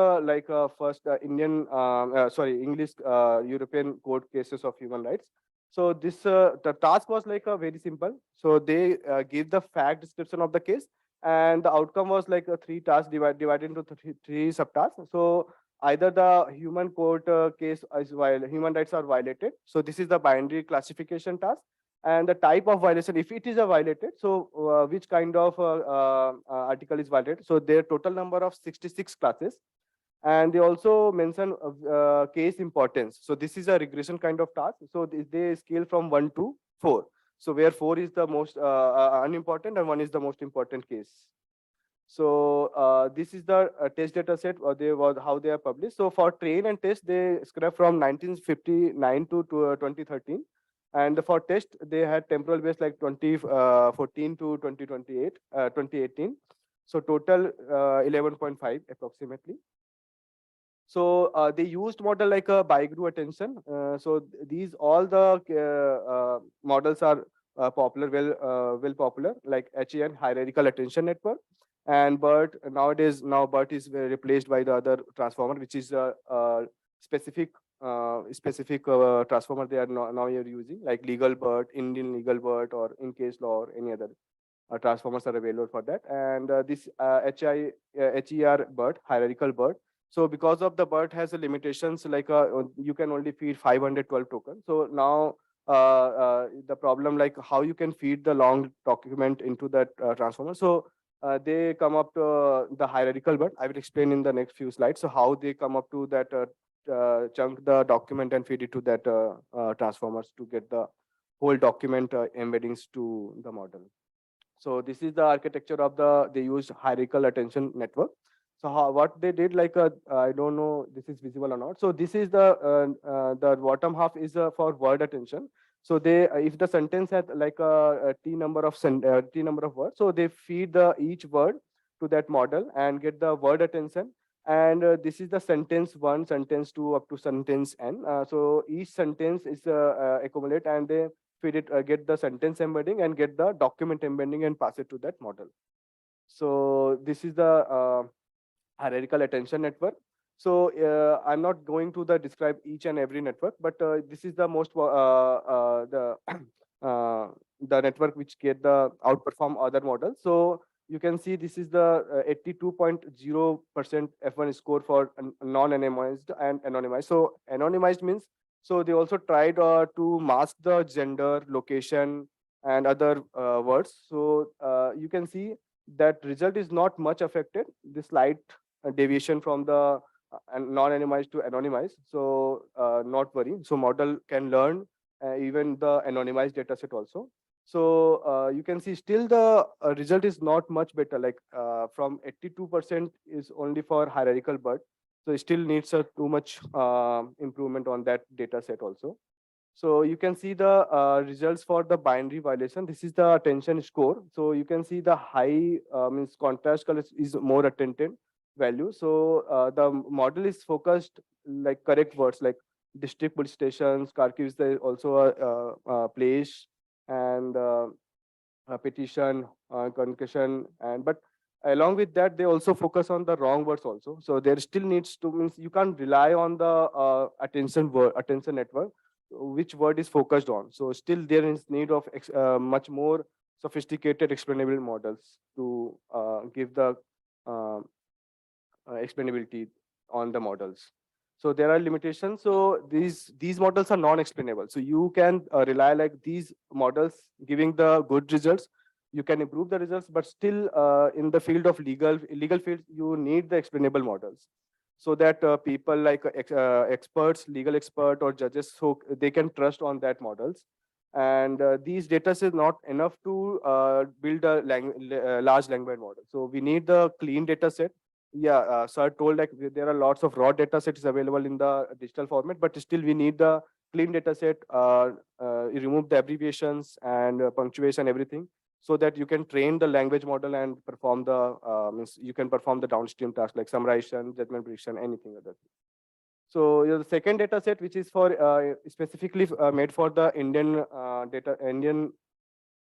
first English European court cases of human rights. So this the task was like very simple. So they gave the fact description of the case, and the outcome was like 3 tasks divided into 3 subtasks. So either the human court case is human rights are violated. So this is the binary classification task. And the type of violation, if it is a violated, so which kind of article is violated. So their total number of 66 classes. And they also mention case importance. So this is a regression kind of task. So they scale from 1 to 4. So where 4 is the most unimportant and 1 is the most important case. So this is the test data set, or how they are published. So for train and test, they scrap from 1959 to 2013. And for test, they had temporal base like 2014 to 2018. So total 11.5 approximately. So they used model like a Bigru attention. So these all the models are popular, well popular, like HAN, hierarchical attention network. And BERT nowadays, BERT is replaced by the other transformer, which is a specific transformer they are now you're using, like legal BERT, Indian legal BERT, or in case law, or any other transformers are available for that. And this HER BERT, hierarchical BERT. So because of the BERT has a limitations, like you can only feed 512 tokens. So now the problem, like how you can feed the long document into that transformer. So they come up to the hierarchical BERT. I will explain in the next few slides. So how they come up to that chunk the document and feed it to that transformers to get the whole document embeddings to the model. So this is the architecture of they used hierarchical attention network. So what they did, like I don't know this is visible or not. So this is the bottom half is for word attention. So they if the sentence had like a t number of words, so they feed each word to that model and get the word attention. And this is the sentence 1, sentence 2, up to sentence n. So each sentence is accumulate, and they feed it, get the sentence embedding and get the document embedding and pass it to that model. So this is the hierarchical attention network. So I'm not going to describe each and every network, but this is the most the network which get the outperform other models. So you can see this is the 82.0% F1 score for non-anonymized and anonymized. So anonymized means, so they also tried to mask the gender, location, and other words. So you can see that result is not much affected. This slight deviation from the non-anonymized to anonymized. So not worry. So model can learn even the anonymized data set also. So you can see still the result is not much better. Like from 82% is only for hierarchical BERT. So it still needs too much improvement on that data set also. So you can see the results for the binary violation. This is the attention score. So you can see the high means contrast color is more attentive value. So the model is focused like correct words like district police stations, Kharkiv is there also a place, and a petition, concussion, and but along with that they also focus on the wrong words also. So there still needs to, means you can't rely on the attention network which word is focused on. So still there is need of much more sophisticated explainable models to give the explainability on the models. So there are limitations. So these models are non-explainable. So you can rely like these models giving the good results. You can improve the results, but still in the field of legal field, you need the explainable models, so that people like experts, legal expert or judges, so they can trust on that models. And these data is not enough to build a large language model. So we need the clean data set. Yeah, sir told like there are lots of raw data sets available in the digital format, but still we need the clean data set, remove the abbreviations and punctuation, everything, so that you can train the language model and perform the means you can perform the downstream tasks like summarization, judgment prediction, anything other. So the second data set, which is for specifically made for the Indian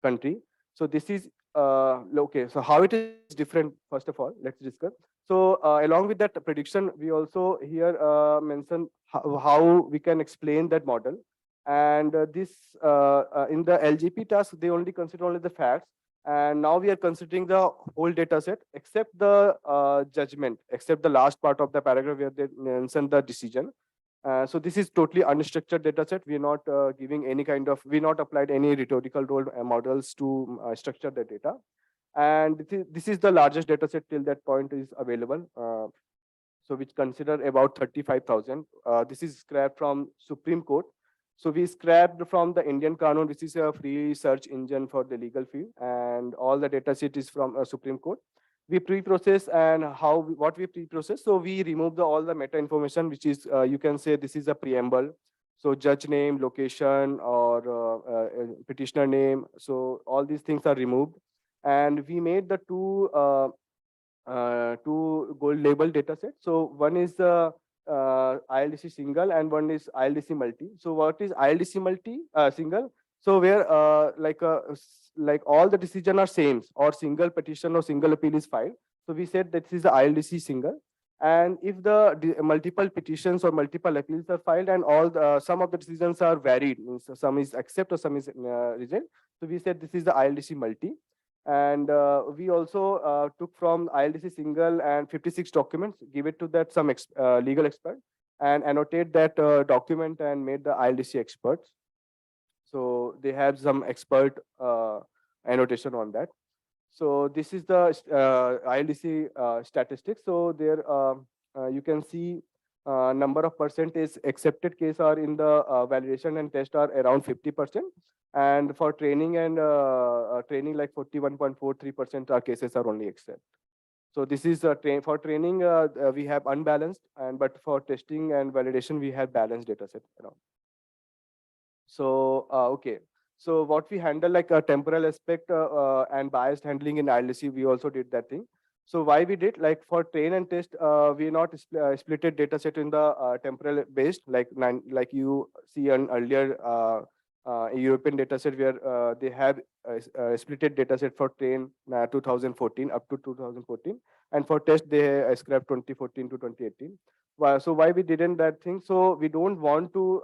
country. So this is okay. So how it is different? First of all, let's discuss. So along with that prediction, we also here mention how we can explain that model. And this in the LGP task, they only consider only the facts. And now we are considering the whole data set except the judgment, except the last part of the paragraph where they mention the decision. So this is totally unstructured data set. We are not giving any kind of, we not applied any rhetorical role models to structure the data. And this is the largest data set till that point is available. So which consider about 35,000. This is scrapped from Supreme Court. So we scrapped from the Indian Kanun, which is a free search engine for the legal field, and all the data set is from Supreme Court. we pre-process, and what we pre-process. So we remove all the meta information, which is, you can say this is a preamble. So judge name, location, or petitioner name. So all these things are removed. And we made the two gold label data sets. So one is the ILDC single and one is ILDC multi. So what is ILDC multi single? So where like all the decision are same, or single petition or single appeal is filed. So we said that this is the ILDC single. And if the multiple petitions or multiple appeals are filed and some of the decisions are varied, means some is accept or some is reject. So we said this is the ILDC multi. And we also took from ILDC single and 56 documents, give it to that some legal expert, and annotate that document and made the ILDC experts. So they have some expert annotation on that. So this is the ILDC statistics. So there you can see number of percentage accepted case are in the validation and test are around 50%. And for training and training, like 41.43% our cases are only accept. So this is for training we have unbalanced, and but for testing and validation we have balanced data set around. So okay. So what we handle, like a temporal aspect and biased handling in ILDC, we also did that thing. So why we did, like for train and test, we not splitted data set in the temporal based, like you see an earlier European data set where they have splitted data set for train 2014 up to 2014, and for test they scrapped 2014 to 2018. So why we didn't that thing? So we don't want to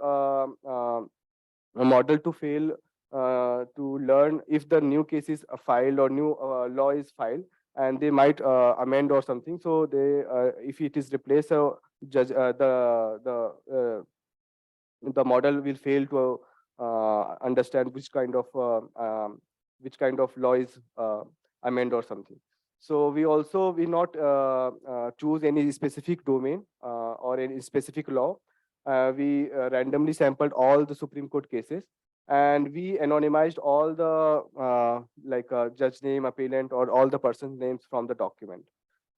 a model to fail to learn if the new case is filed or new law is filed, and they might amend or something. So they if it is replaced, judge the model will fail to understand which kind of law is amend or something. So we also not choose any specific domain or any specific law. We randomly sampled all the Supreme Court cases, and we anonymized all the judge name, appellant, or all the person's names from the document,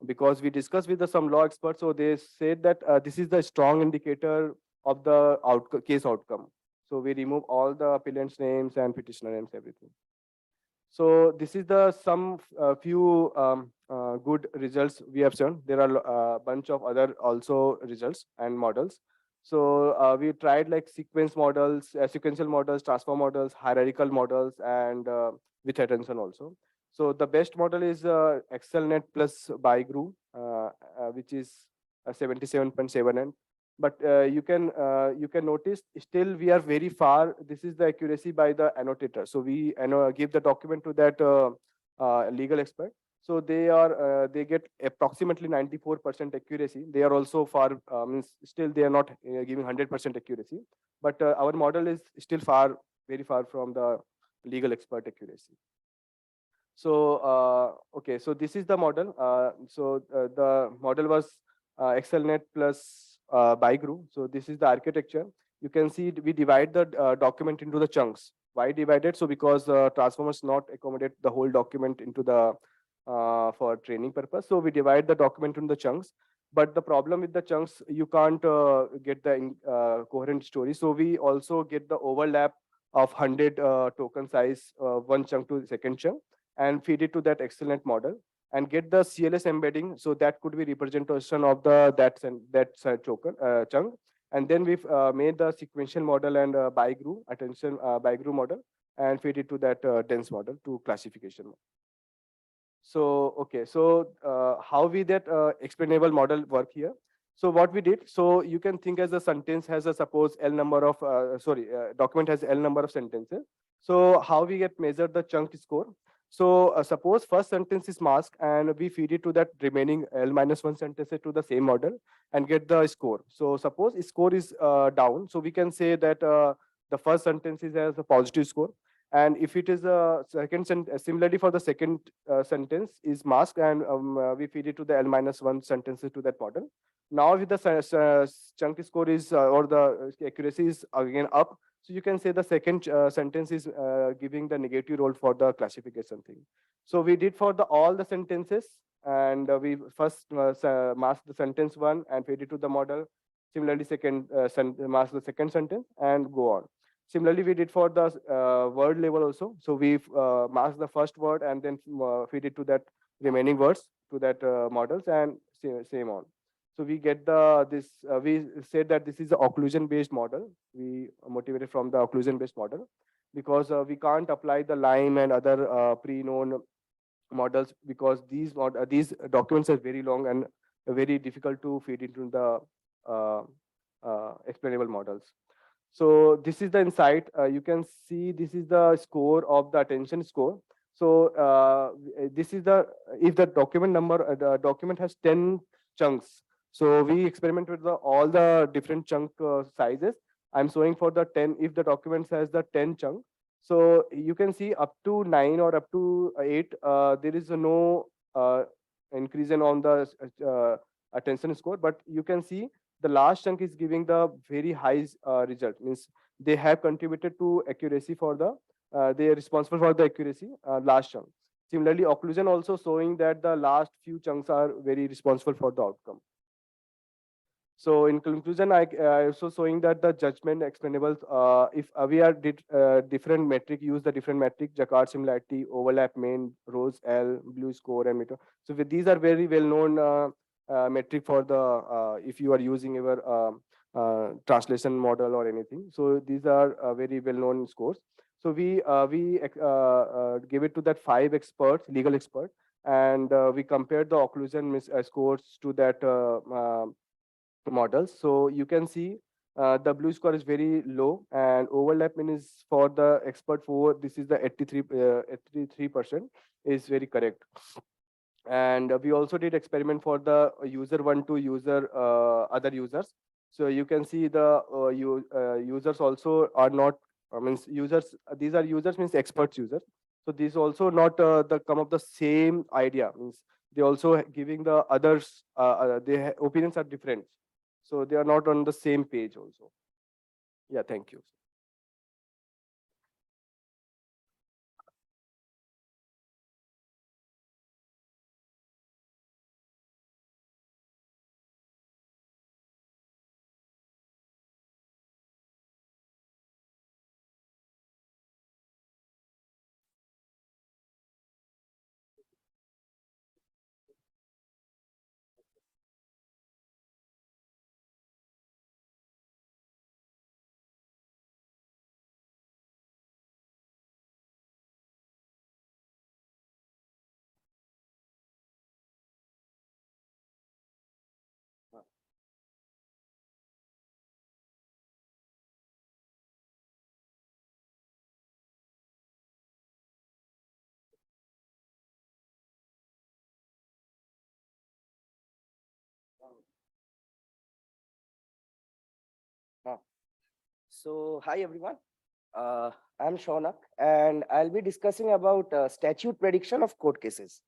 because we discussed with some law experts. So they said that this is the strong indicator of the case outcome. So we remove all the appellant's names and petitioner names, everything. So this is the few good results we have shown. There are a bunch of other also results and models. So we tried like sequence models, sequential models, transform models, hierarchical models, and with attention also. So the best model is XLNet plus BiGRU, which is 77.7N. But you can notice still we are very far. This is the accuracy by the annotator. So we give the document to that legal expert. So they get approximately 94% accuracy. They are also far, means still they are not giving 100% accuracy. But our model is still very far from the legal expert accuracy. So okay, so this is the model. The model was XLNet plus BiGRU. So this is the architecture. You can see we divide the document into the chunks. Why divided? So because transformers not accommodate the whole document into the for training purpose. So we divide the document into the chunks. But the problem with the chunks, you can't get the coherent story. So we also get the overlap of 100 token size, one chunk to the second chunk, and feed it to that XLNet model, and get the CLS embedding. So that could be representation of that token chunk. And then we've made the sequential model and BiGRU BiGRU model, and feed it to that dense model to classification. So okay, so how we that explainable model work here? So what we did, so you can think as a sentence has a suppose L number of document has L number of sentences. So how we get measured the chunk score? So suppose first sentence is masked, and we feed it to that remaining L-1 sentences to the same model and get the score. So suppose score is down, so we can say that the first sentence is as a positive score. And if it is a second sentence, similarly for the second sentence is masked, and we feed it to the L-1 sentences to that model. Now with the chunk score is or the accuracy is again up, so you can say the second sentence is giving the negative role for the classification thing. So we did for all the sentences and we first mask the sentence one and feed it to the model. Similarly, mask the second sentence and go on. Similarly, we did for the word level also. So we mask the first word and then feed it to that remaining words to that models, and same on. So we get we said that this is the occlusion based model. We motivated from the occlusion based model because we can't apply the LIME and other pre-known models because these documents are very long and very difficult to feed into the explainable models. So this is the insight. You can see this is the score of the attention score. So this is the if the document number the document has 10 chunks. So we experiment with all the different chunk sizes. I'm showing for the 10 if the document has the 10 chunk. So you can see up to 9 or up to 8, there is no increase on the attention score, but you can see the last chunk is giving the very high result. Means they have contributed to accuracy for the, they are responsible for the accuracy last chunk. Similarly, occlusion also showing that the last few chunks are very responsible for the outcome. So in conclusion, I also showing that the judgment explainable, if we are different metric, use the different metric, Jacquard similarity, overlap, main, rows, L, blue score, and meter. So with these are very well known metric for the, if you are using your translation model or anything. So these are very well known scores. So we give it to that 5 experts, legal expert, and we compared the occlusion scores to that models. So you can see the blue score is very low, and overlap mean is for the expert 4. This is the 83% is very correct. And we also did experiment for the user 1 to user other users. So you can see the users also are not means users. These are users means experts users. So these also not the come of the same idea, means they also giving the others their opinions are different. So they are not on the same page also. Yeah, thank you. So, hi everyone. I'm Shounak, and I'll be discussing about statute prediction of court cases.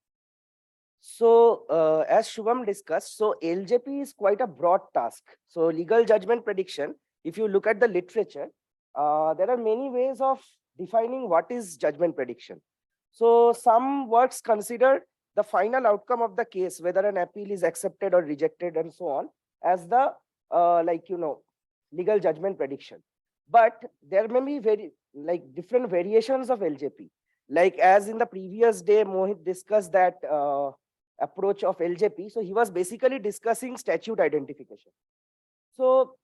So, as Shubham discussed, so LJP is quite a broad task. So, legal judgment prediction, if you look at the literature, there are many ways of defining what is judgment prediction. So, some works consider the final outcome of the case, whether an appeal is accepted or rejected, and so on, as the legal judgment prediction. But there may be different variations of LJP. Like as in the previous day, Mohit discussed that approach of LJP. So he was basically discussing statute identification. So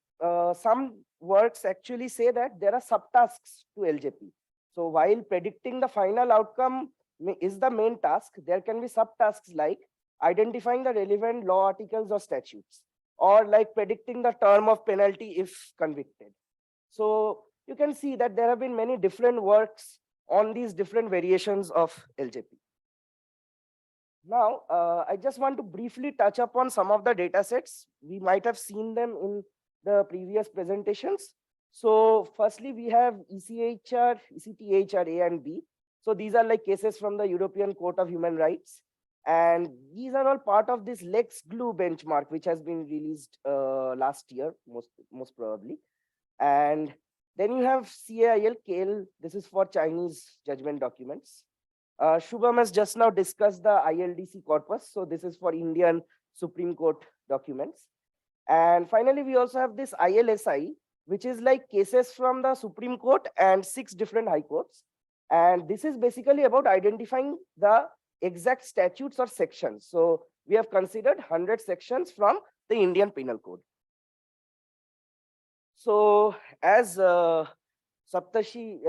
some works actually say that there are subtasks to LJP. So while predicting the final outcome is the main task, there can be subtasks like identifying the relevant law articles or statutes, or like predicting the term of penalty if convicted. So you can see that there have been many different works on these different variations of LJP. Now, I just want to briefly touch upon some of the data sets. We might have seen them in the previous presentations. So firstly, we have ECHR, ECTHR A and B. So these are like cases from the European Court of Human Rights. And these are all part of this Lex Glue benchmark, which has been released last year, most probably. And then you have CAIL, KL. This is for Chinese judgment documents. Shubham has just now discussed the ILDC corpus. So this is for Indian Supreme Court documents. And finally, we also have this ILSI, which is like cases from the Supreme Court and 6 different high courts. And this is basically about identifying the exact statutes or sections. So we have considered 100 sections from the Indian Penal Code. So as Saptarshi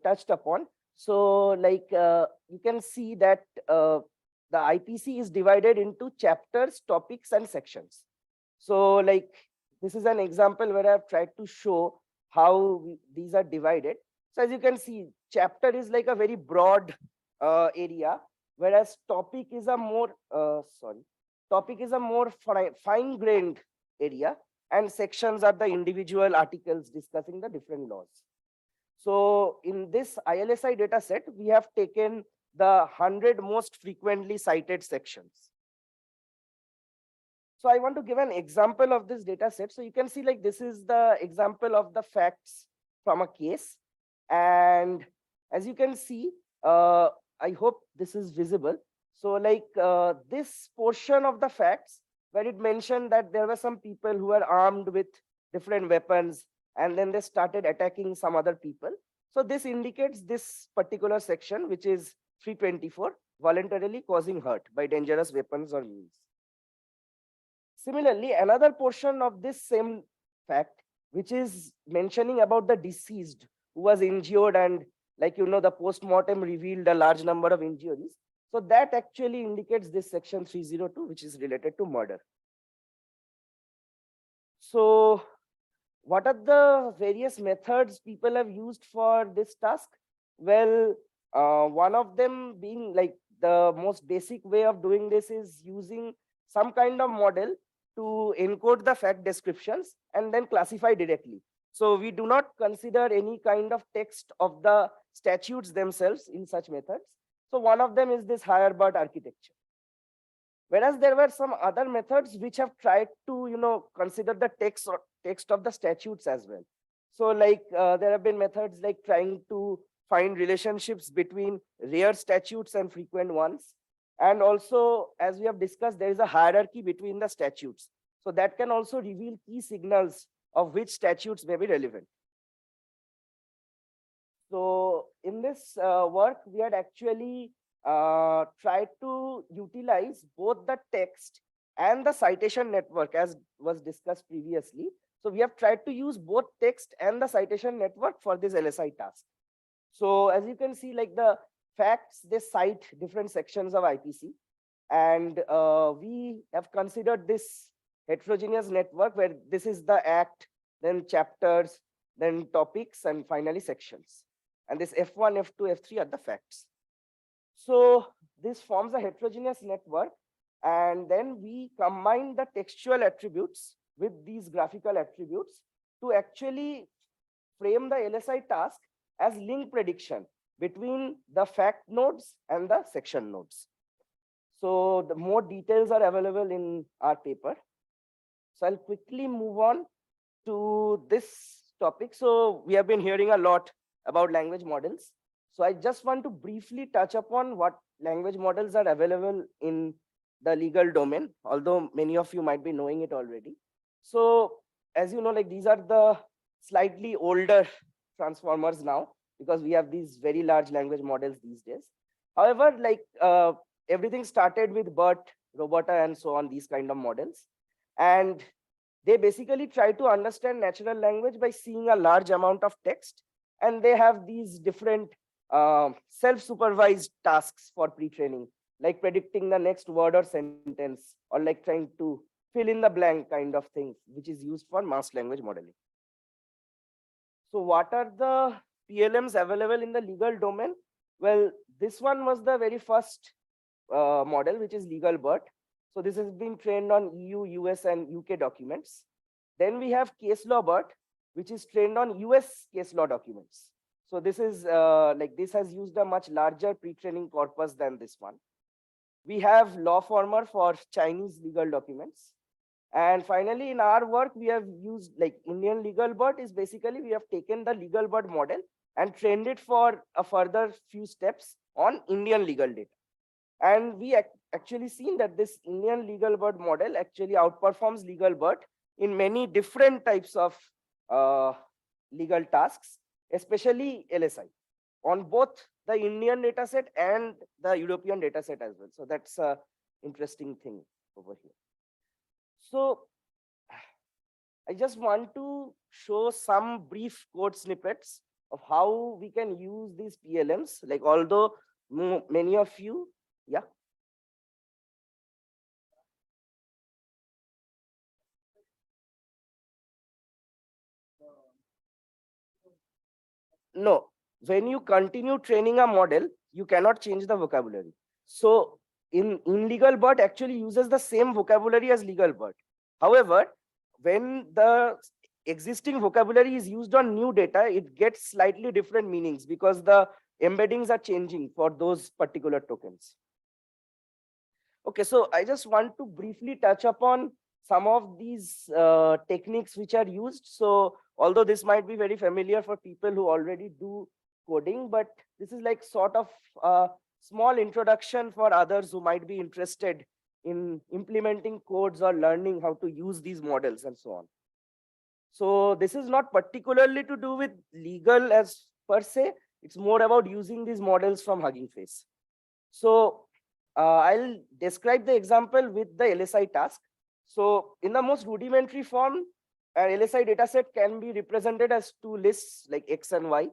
touched upon, so like you can see that the IPC is divided into chapters, topics, and sections. So like this is an example where I've tried to show how these are divided. So as you can see, chapter is like a very broad area, whereas topic is a more fine-grained area, and sections are the individual articles discussing the different laws. So in this ILSI data set, we have taken the 100 most frequently cited sections. So I want to give an example of this data set. So you can see like this is the example of the facts from a case. And as you can see, I hope this is visible. So like this portion of the facts where it mentioned that there were some people who were armed with different weapons and then they started attacking some other people. So this indicates this particular section, which is 324, voluntarily causing hurt by dangerous weapons or means. Similarly, another portion of this same fact, which is mentioning about the deceased who was injured and like, you know, the post-mortem revealed a large number of injuries. So that actually indicates this section 302, which is related to murder. So what are the various methods people have used for this task? Well, one of them being like the most basic way of doing this is using some kind of model to encode the fact descriptions and then classify directly. So we do not consider any kind of text of the statutes themselves in such methods. So one of them is this higher BERT architecture. Whereas there were some other methods which have tried to, you know, consider the text of the statutes as well. So like there have been methods like trying to find relationships between rare statutes and frequent ones. And also, as we have discussed, there is a hierarchy between the statutes. So that can also reveal key signals of which statutes may be relevant. So in this work, we had actually tried to utilize both the text and the citation network as was discussed previously. So we have tried to use both text and the citation network for this LSI task. So as you can see, like the facts, they cite different sections of IPC. And we have considered this heterogeneous network where this is the act, then chapters, then topics, and finally sections. And this F1, F2, F3 are the facts. So this forms a heterogeneous network. And then we combine the textual attributes with these graphical attributes to actually frame the LSI task as link prediction between the fact nodes and the section nodes. So the more details are available in our paper. So I'll quickly move on to this topic. So we have been hearing a lot about language models. So I just want to briefly touch upon what language models are available in the legal domain, although many of you might be knowing it already. So as you know, like these are the slightly older transformers now, because we have these very large language models these days. However, like everything started with BERT, Robota, and so on, these kind of models. And they basically try to understand natural language by seeing a large amount of text. And they have these different self-supervised tasks for pre-training, like predicting the next word or sentence, or like trying to fill in the blank kind of thing, which is used for mass language modeling. So what are the PLMs available in the legal domain? Well, this one was the very first model, which is legal BERT. So this is being trained on EU, US, and UK documents. Then we have case law BERT, which is trained on US case law documents. So this is like this has used a much larger pre-training corpus than this one. We have Lawformer for Chinese legal documents. And finally, in our work, we have used like Indian legal BERT is basically we have taken the legal BERT model and trained it for a further few steps on Indian legal data. And we actually seen that this Indian legal bird model actually outperforms legal bird in many different types of legal tasks, especially LSI, on both the Indian dataset and the European dataset as well. So that's a interesting thing over here. So I just want to show some brief code snippets of how we can use these PLMs. Like, although many of you, yeah. No, when you continue training a model, you cannot change the vocabulary. So in legal bird actually uses the same vocabulary as legal bird. However, when the existing vocabulary is used on new data, it gets slightly different meanings because the embeddings are changing for those particular tokens. Okay, so I just want to briefly touch upon some of these techniques which are used. So although this might be very familiar for people who already do coding, but this is like sort of a small introduction for others who might be interested in implementing codes or learning how to use these models and so on. So this is not particularly to do with legal as per se. It's more about using these models from Hugging Face. So I'll describe the example with the LSI task. So in the most rudimentary form, an LSI dataset can be represented as two lists like X and Y.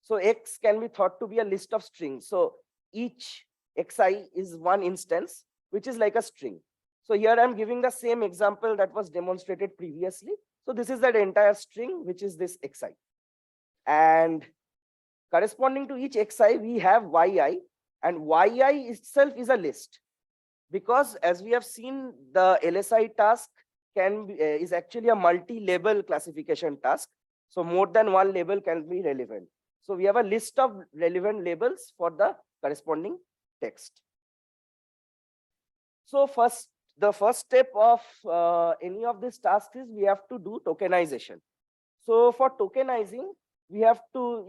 So X can be thought to be a list of strings. So each Xi is one instance, which is like a string. So here I'm giving the same example that was demonstrated previously. So this is that entire string, which is this Xi. And corresponding to each Xi, we have Yi, and Yi itself is a list. Because as we have seen, the LSI task is actually a multi-label classification task. So more than one label can be relevant. So we have a list of relevant labels for the corresponding text. So the first step of any of these tasks is we have to do tokenization. So for tokenizing, we have to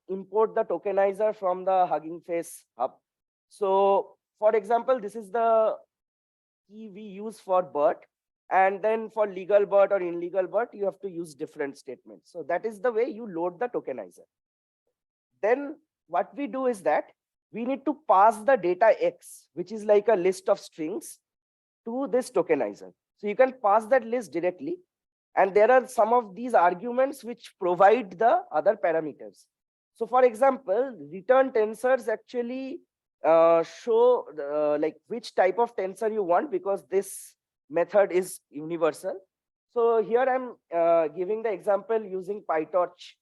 import the tokenizer from the Hugging Face hub. So for example, this is the key we use for bird, and then for legal bird or illegal bird, you have to use different statements. So that is the way you load the tokenizer. Then what we do is that we need to pass the data X, which is like a list of strings, to this tokenizer. So you can pass that list directly. And there are some of these arguments which provide the other parameters. So for example, return tensors actually show like which type of tensor you want, because this method is universal. So here I'm giving the example using PyTorch.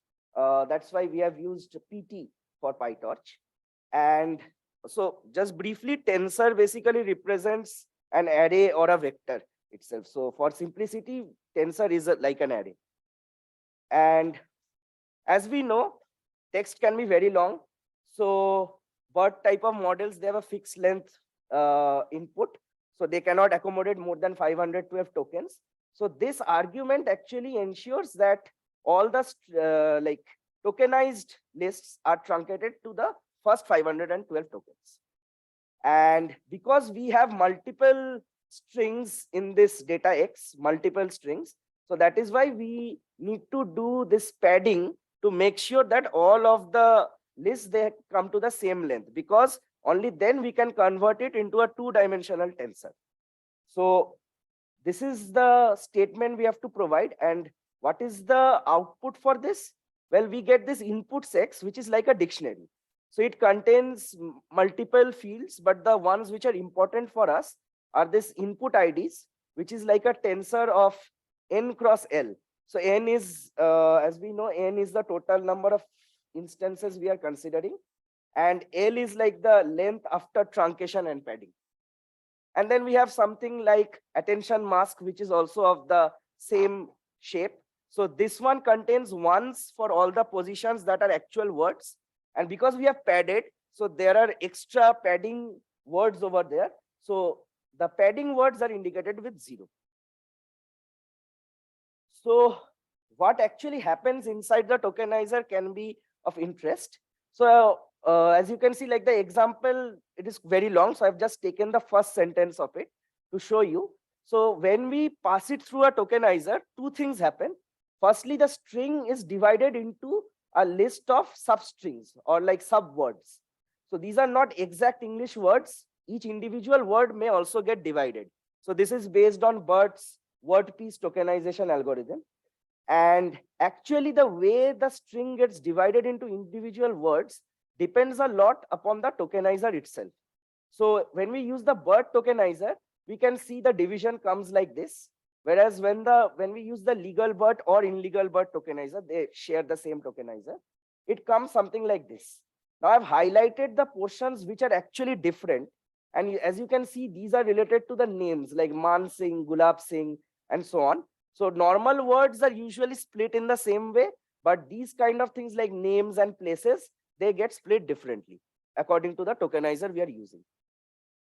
That's why we have used PT for PyTorch. And so just briefly, tensor basically represents an array or a vector itself. So for simplicity, tensor is like an array. And as we know, text can be very long. So bird type of models, they have a fixed length input. So they cannot accommodate more than 512 tokens. So this argument actually ensures that all the like tokenized lists are truncated to the first 512 tokens. And because we have multiple strings in this data X, multiple strings, so that is why we need to do this padding to make sure that all of the lists, they come to the same length, because only then we can convert it into a two-dimensional tensor. So this is the statement we have to provide. And what is the output for this? Well, we get this inputs X, which is like a dictionary. So it contains multiple fields, but the ones which are important for us are this input IDs, which is like a tensor of n cross L. So n is, as we know, n is the total number of instances we are considering, and L is like the length after truncation and padding. And then we have something like attention mask, which is also of the same shape. So this one contains ones for all the positions that are actual words. And because we have padded, so there are extra padding words over there. So the padding words are indicated with 0. So what actually happens inside the tokenizer can be of interest. So as you can see, like the example, it is very long. So I've just taken the first sentence of it to show you. So when we pass it through a tokenizer, two things happen. Firstly, the string is divided into a list of substrings or like subwords. So these are not exact English words. Each individual word may also get divided. So this is based on BERT's word piece tokenization algorithm. And actually, the way the string gets divided into individual words depends a lot upon the tokenizer itself. So when we use the BERT tokenizer, we can see the division comes like this. Whereas when we use the legal BERT or illegal BERT tokenizer, they share the same tokenizer. It comes something like this. Now I've highlighted the portions which are actually different. And as you can see, these are related to the names like Man Singh, Gulab Singh, and so on. So normal words are usually split in the same way, but these kind of things like names and places, they get split differently according to the tokenizer we are using.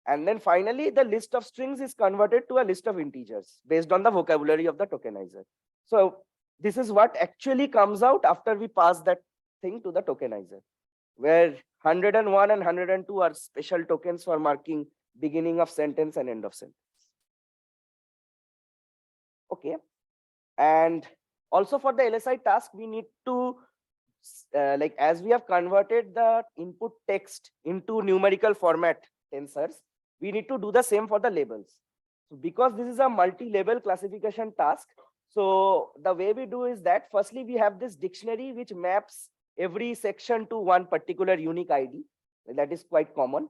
And then finally, the list of strings is converted to a list of integers based on the vocabulary of the tokenizer. So this is what actually comes out after we pass that thing to the tokenizer, where 101 and 102 are special tokens for marking beginning of sentence and end of sentence. Okay. And also for the LSI task, we need to, like as we have converted the input text into numerical format tensors, we need to do the same for the labels. So because this is a multi-label classification task, so the way we do is that firstly, we have this dictionary which maps every section to one particular unique ID. That is quite common.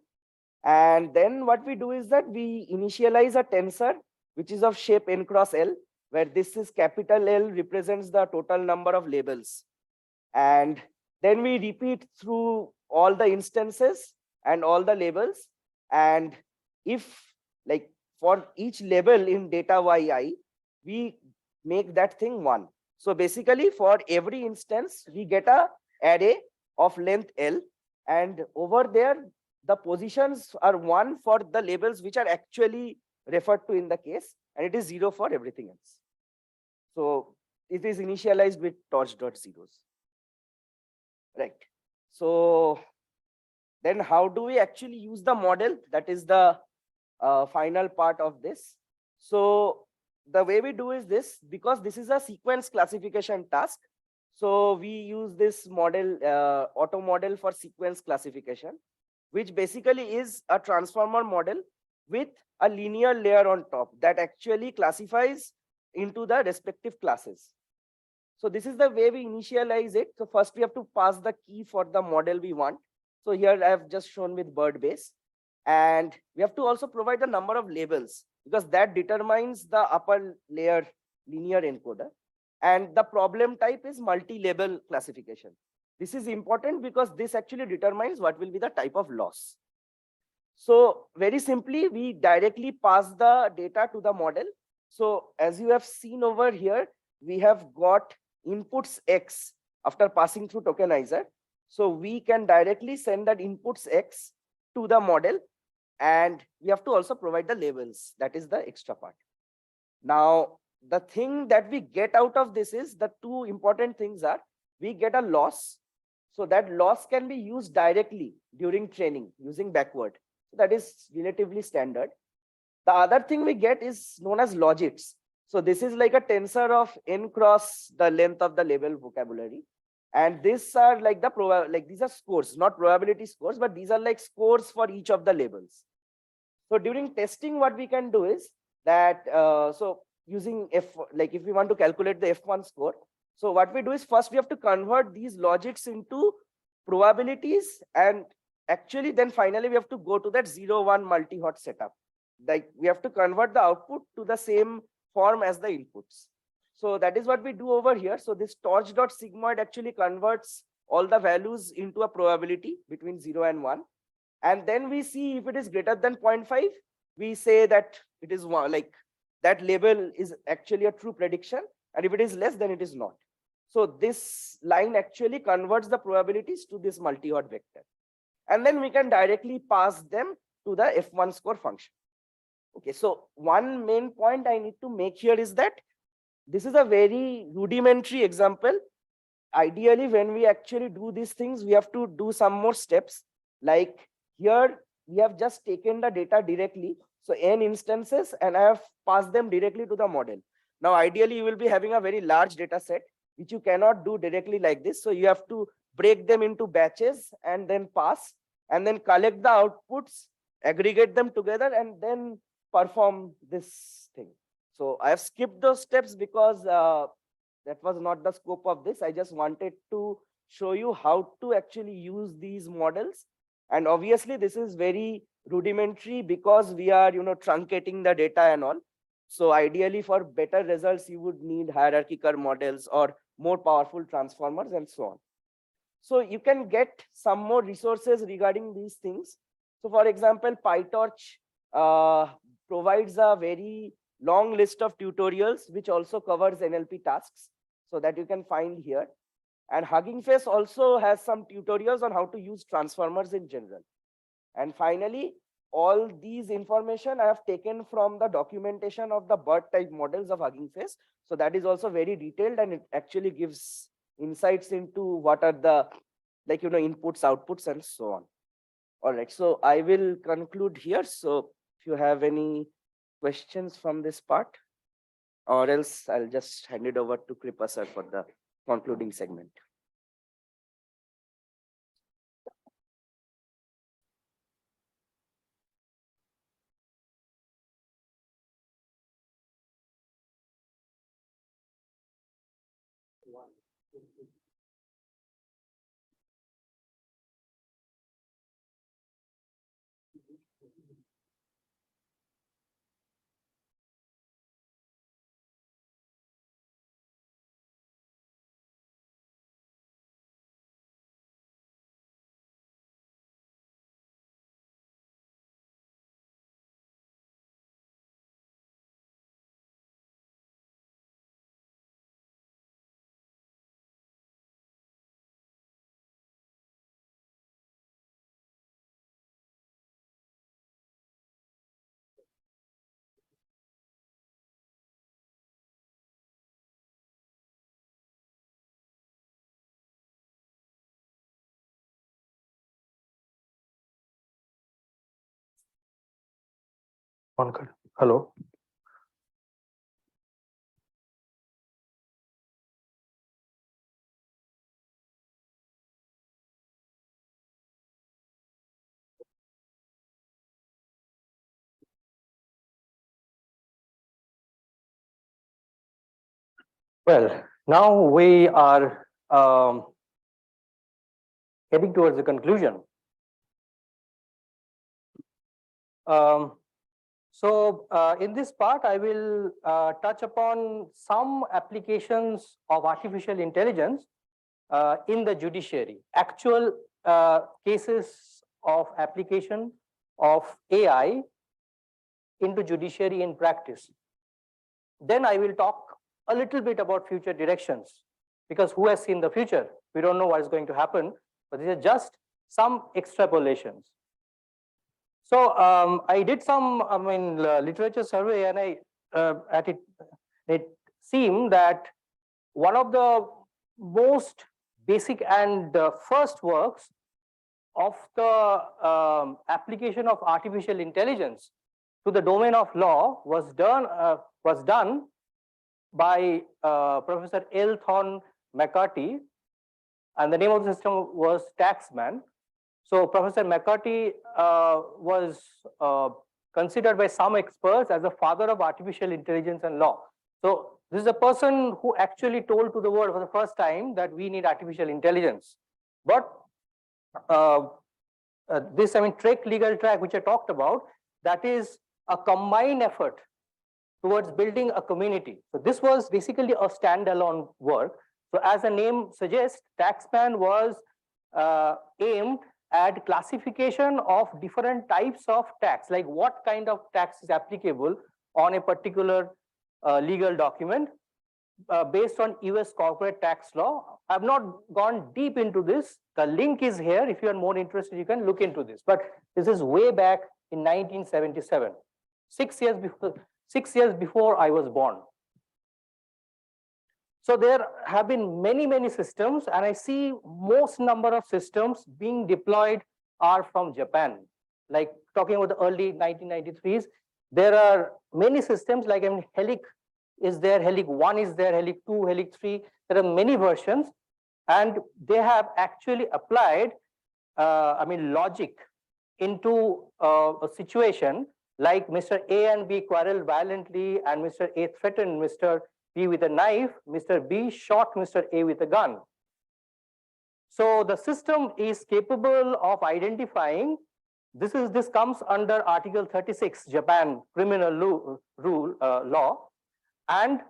And then what we do is that we initialize a tensor, which is of shape n cross L, where this is capital L represents the total number of labels. And then we repeat through all the instances and all the labels. And if like for each label in data yi, we make that thing 1. So basically for every instance, we get a array of length L, and over there, the positions are 1 for the labels which are actually referred to in the case, and it is 0 for everything else. So it is initialized with torch.zeros. Right. So then how do we actually use the model? That is the final part of this. So the way we do is this, because this is a sequence classification task. So we use this model, auto model for sequence classification, which basically is a transformer model with a linear layer on top that actually classifies into the respective classes. So this is the way we initialize it. So first we have to pass the key for the model we want. So here I have just shown with bird base. And we have to also provide the number of labels, because that determines the upper layer linear encoder. And the problem type is multi-label classification. This is important because this actually determines what will be the type of loss. So very simply, we directly pass the data to the model. So as you have seen over here, we have got inputs X after passing through tokenizer. So we can directly send that inputs X to the model, and we have to also provide the labels. That is the extra part. Now, the thing that we get out of this is the two important things are we get a loss. So that loss can be used directly during training using backward. So that is relatively standard. The other thing we get is known as logits. So this is like a tensor of n cross the length of the label vocabulary. And these are like these are scores, not probability scores, but these are like scores for each of the labels. So during testing, what we can do is that, so using like if we want to calculate the F1 score, so what we do is first we have to convert these logits into probabilities, and actually then finally we have to go to that 0-1 multi-hot setup. Like we have to convert the output to the same form as the inputs. So that is what we do over here. So this torch.sigmoid actually converts all the values into a probability between 0 and 1. And then we see if it is greater than 0.5, we say that it is 1, like that label is actually a true prediction. And if it is less, then it is not. So this line actually converts the probabilities to this multi-hot vector. And then we can directly pass them to the F1 score function. Okay, so one main point I need to make here is that this is a very rudimentary example. ideally, when we actually do these things, we have to do some more steps. Like here, we have just taken the data directly. So n instances, and I have passed them directly to the model. Now, ideally, you will be having a very large data set, which you cannot do directly like this. So you have to break them into batches and then pass, and then collect the outputs, aggregate them together, and then perform this thing. So I have skipped those steps because that was not the scope of this. I just wanted to show you how to actually use these models. And obviously, this is very rudimentary because we are, truncating the data and all. So ideally, for better results, you would need hierarchical models or more powerful transformers and so on. So you can get some more resources regarding these things. So for example, PyTorch provides a very long list of tutorials, which also covers NLP tasks, so that you can find here. And Hugging Face also has some tutorials on how to use transformers in general. And finally, all these information I have taken from the documentation of the BERT type models of Hugging Face. So that is also very detailed, and it actually gives insights into what are the inputs, outputs, and so on. All right, so I will conclude here. So if you have any questions from this part, or else I'll just hand it over to Kripa sir for the concluding segment. Hello. Well, now we are heading towards the conclusion. In this part, I will touch upon some applications of artificial intelligence in the judiciary, actual cases of application of AI into judiciary in practice. Then I will talk a little bit about future directions, because who has seen the future? We don't know what is going to happen, but these are just some extrapolations. So I did some, literature survey, and it seemed that one of the most basic and first works of the application of artificial intelligence to the domain of law was done by Professor L. Thorne McCarty, and the name of the system was Taxman. So Professor McCarty was considered by some experts as the father of artificial intelligence and law. So this is a person who actually told to the world for the first time that we need artificial intelligence. But this, TREC legal track, which I talked about, that is a combined effort towards building a community. So this was basically a standalone work. So as the name suggests, Taxman was aimed at classification of different types of tax, like what kind of tax is applicable on a particular legal document based on US corporate tax law. I've not gone deep into this. The link is here. If you are more interested, you can look into this. But this is way back in 1977, 6 years before I was born. So there have been many systems, and I see most number of systems being deployed are from Japan. Like talking about the early 1993s, there are many systems like Helic is there, Helic 1 is there, Helic 2, Helic 3. There are many versions, and they have actually applied, logic into a situation like Mr. A and B quarreled violently, and Mr. A threatened Mr. B with a knife, Mr. B shot Mr. A with a gun. So the system is capable of identifying, this comes under Article 36, Japan criminal law, and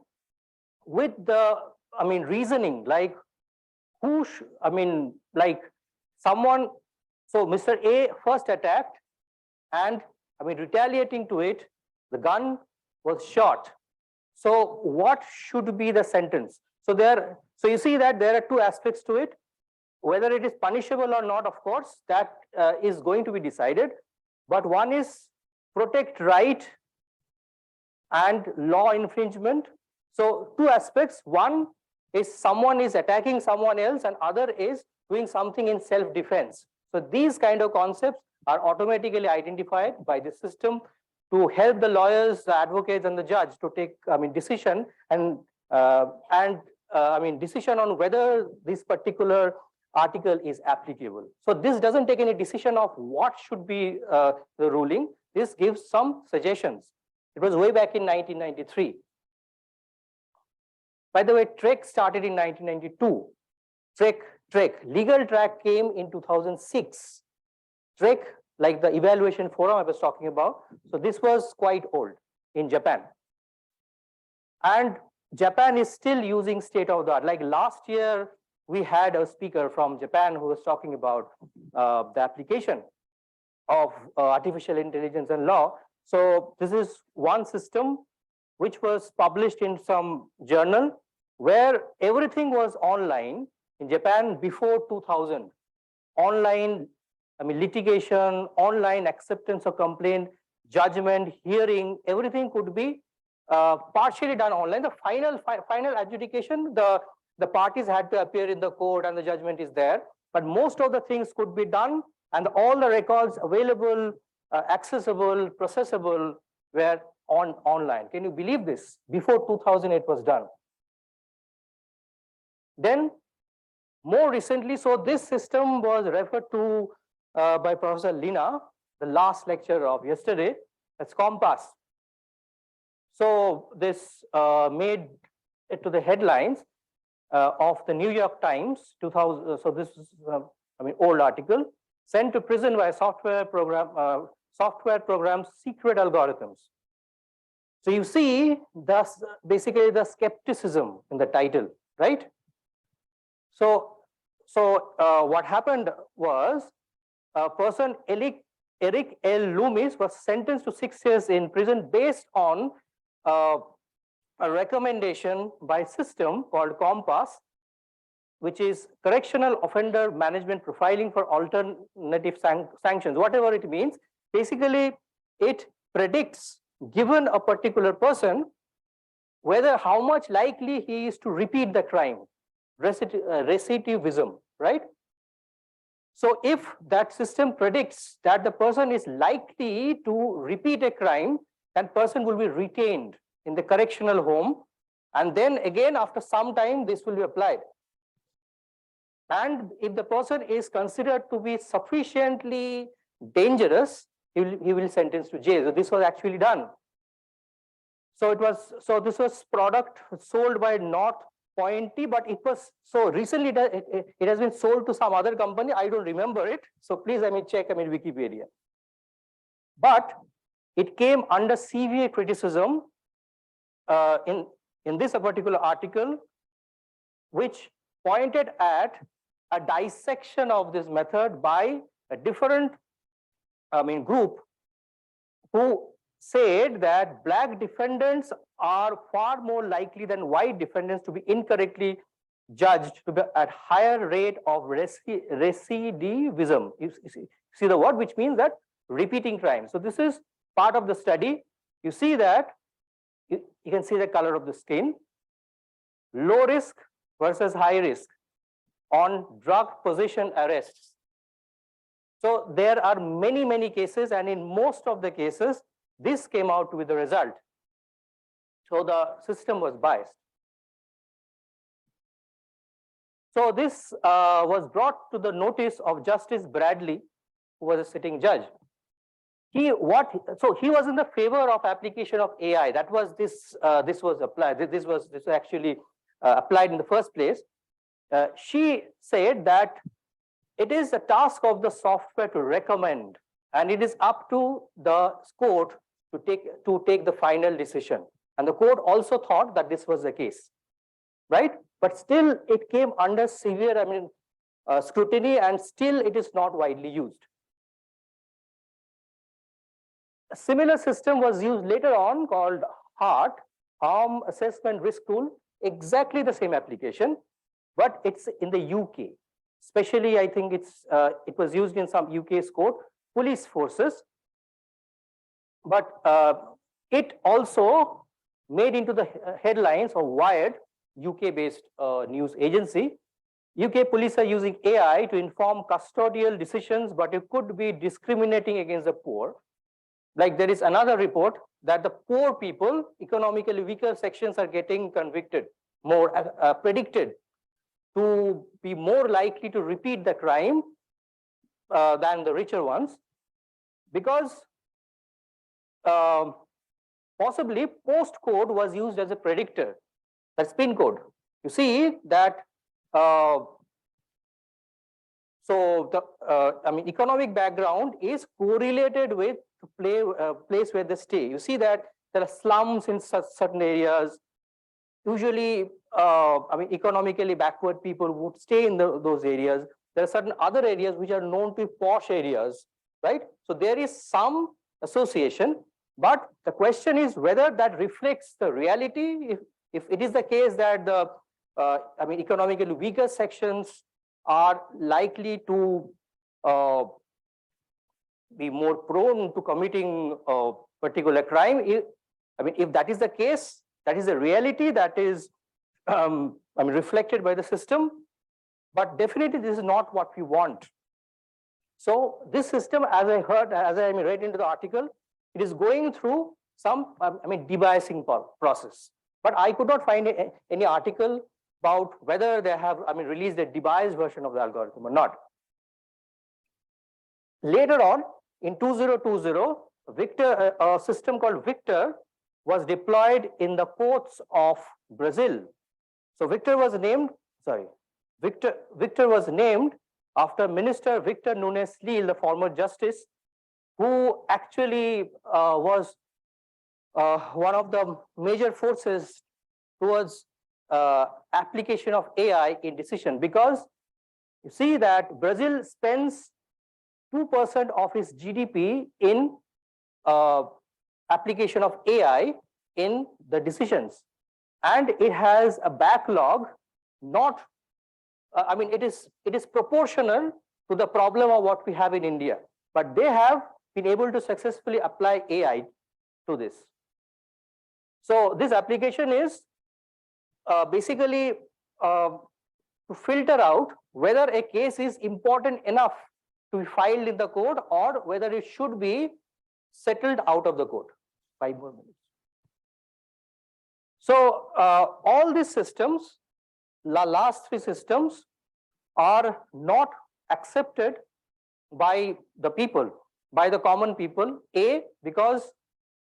with the, reasoning, like someone, so Mr. A first attacked, and retaliating to it, the gun was shot. So what should be the sentence? So you see that there are two aspects to it. Whether it is punishable or not, of course, that is going to be decided. But one is protect right and law infringement. So two aspects. One is someone is attacking someone else, and other is doing something in self-defense. So these kind of concepts are automatically identified by the system to help the lawyers, the advocates, and the judge to take decision and decision on whether this particular article is applicable. So this doesn't take any decision of what should be the ruling. This gives some suggestions. It was way back in 1993. By the way, TREC started in 1992. TREC, legal track came in 2006. TREC, like the evaluation forum I was talking about. So this was quite old in Japan. And Japan is still using state of the art. Like last year, we had a speaker from Japan who was talking about the application of artificial intelligence and law. So this is one system which was published in some journal where everything was online in Japan before 2000. Online, litigation, online acceptance of complaint, judgment, hearing, everything could be partially done online. The final adjudication, the parties had to appear in the court and the judgment is there. But most of the things could be done, and all the records available, accessible, processable were online. Can you believe this? Before 2000 it was done. Then more recently, so this system was referred to by Professor Lina, the last lecture of yesterday. That's Compass. So this made it to the headlines of the New York Times 2000. So this is old article. Sent to prison by software programs secret algorithms. So you see, that's basically the skepticism in the title, right? So what happened was a person, Eric L. Loomis, was sentenced to 6 years in prison based on a recommendation by system called Compass, which is Correctional Offender Management Profiling for Alternative Sanctions, whatever it means. Basically, it predicts, given a particular person, whether how much likely he is to repeat the crime, recidivism, right? So if that system predicts that the person is likely to repeat a crime, that person will be retained in the correctional home. And then again, after some time, this will be applied. And if the person is considered to be sufficiently dangerous, he will sentence to jail. So this was actually done. So this was product sold by North Pointy, but it was so recently it has been sold to some other company. I don't remember it. So please, check Wikipedia. But it came under severe criticism in this particular article, which pointed at a dissection of this method by a different group who said that black defendants are far more likely than white defendants to be incorrectly judged to be at higher rate of recidivism. You see the word, which means that repeating crime. So this is part of the study. You see that you can see the color of the skin. low risk versus high risk on drug possession arrests. So there are many, many cases, and in most of the cases, this came out with the result. So the system was biased. So this was brought to the notice of Justice Bradley, who was a sitting judge. He was in the favor of application of AI. That was this was applied. This was actually applied in the first place. She said that it is the task of the software to recommend, and it is up to the court to take the final decision. And the court also thought that this was the case, right? But still, it came under severe, scrutiny, and still it is not widely used. A similar system was used later on called HART, Harm Assessment Risk Tool, exactly the same application, but it's in the UK. Especially, I think it was used in some UK court, police forces. But it also made into the headlines of Wired, UK-based news agency. UK police are using AI to inform custodial decisions, but it could be discriminating against the poor. Like there is another report that the poor people, economically weaker sections, are getting convicted, more predicted to be more likely to repeat the crime than the richer ones, because possibly postcode was used as a predictor, that's PIN code. You see that, economic background is correlated with the place where they stay. You see that there are slums in certain areas. Usually, economically backward people would stay in those areas. There are certain other areas which are known to be posh areas, right? So there is some association, but the question is whether that reflects the reality. If it is the case that the economically weaker sections are likely to be more prone to committing a particular crime, if that is the case, that is a reality that is reflected by the system, but definitely this is not what we want. So this system, as I read into the article, it is going through some debiasing process. But I could not find any article about whether they have released a debiased version of the algorithm or not. Later on, in 2020, Victor, a system called Victor was deployed in the courts of Brazil. So Victor was named after Minister Victor Nunes Leal, the former justice, who actually was one of the major forces towards application of AI in decision, because you see that Brazil spends 2% of its GDP in application of AI in the decisions, and it has a backlog. Not, it is proportional to the problem of what we have in India, but they have been able to successfully apply AI to this. So this application is basically to filter out whether a case is important enough to be filed in the court or whether it should be settled out of the court. 5 more minutes. So all these systems, the last 3 systems, are not accepted by the people, by the common people. A, because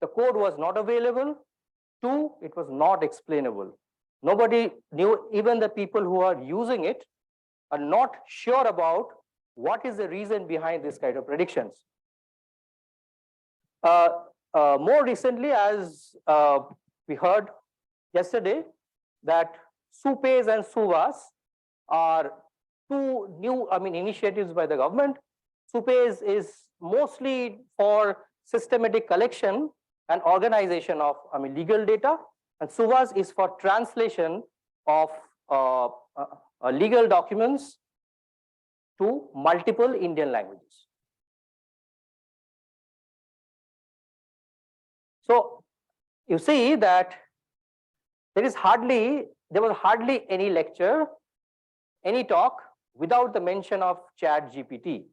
the code was not available. 2, it was not explainable. Nobody knew, even the people who are using it are not sure about what is the reason behind this kind of predictions. More recently, as we heard yesterday, that SUPES and SUVAS are 2 new initiatives by the government. SUPES is mostly for systematic collection and organization of legal data, and SUVAS is for translation of legal documents to multiple Indian languages. So you see that there is hardly there was hardly any lecture, any talk without the mention of Chat GPT,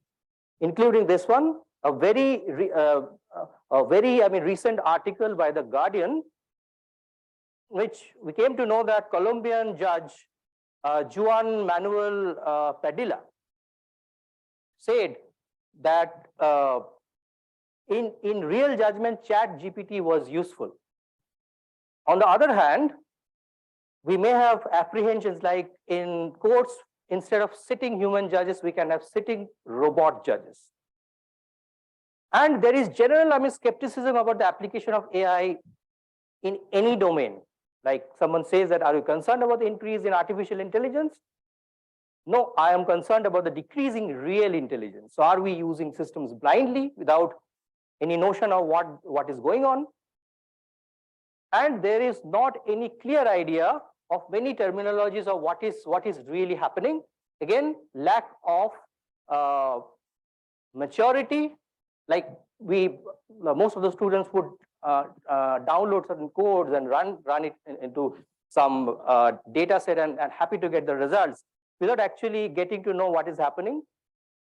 including this one, a very recent article by the Guardian, which we came to know that Colombian judge Juan Manuel Padilla said that in real judgment, Chat GPT was useful. On the other hand, we may have apprehensions like in courts, instead of sitting human judges, we can have sitting robot judges. And there is general, skepticism about the application of AI in any domain. Like someone says that, are you concerned about the increase in artificial intelligence? No, I am concerned about the decreasing real intelligence. So are we using systems blindly without any notion of what is going on? And there is not any clear idea of many terminologies of what is really happening. Again, lack of maturity. Like most of the students would download certain codes and run it into some data set and happy to get the results without actually getting to know what is happening.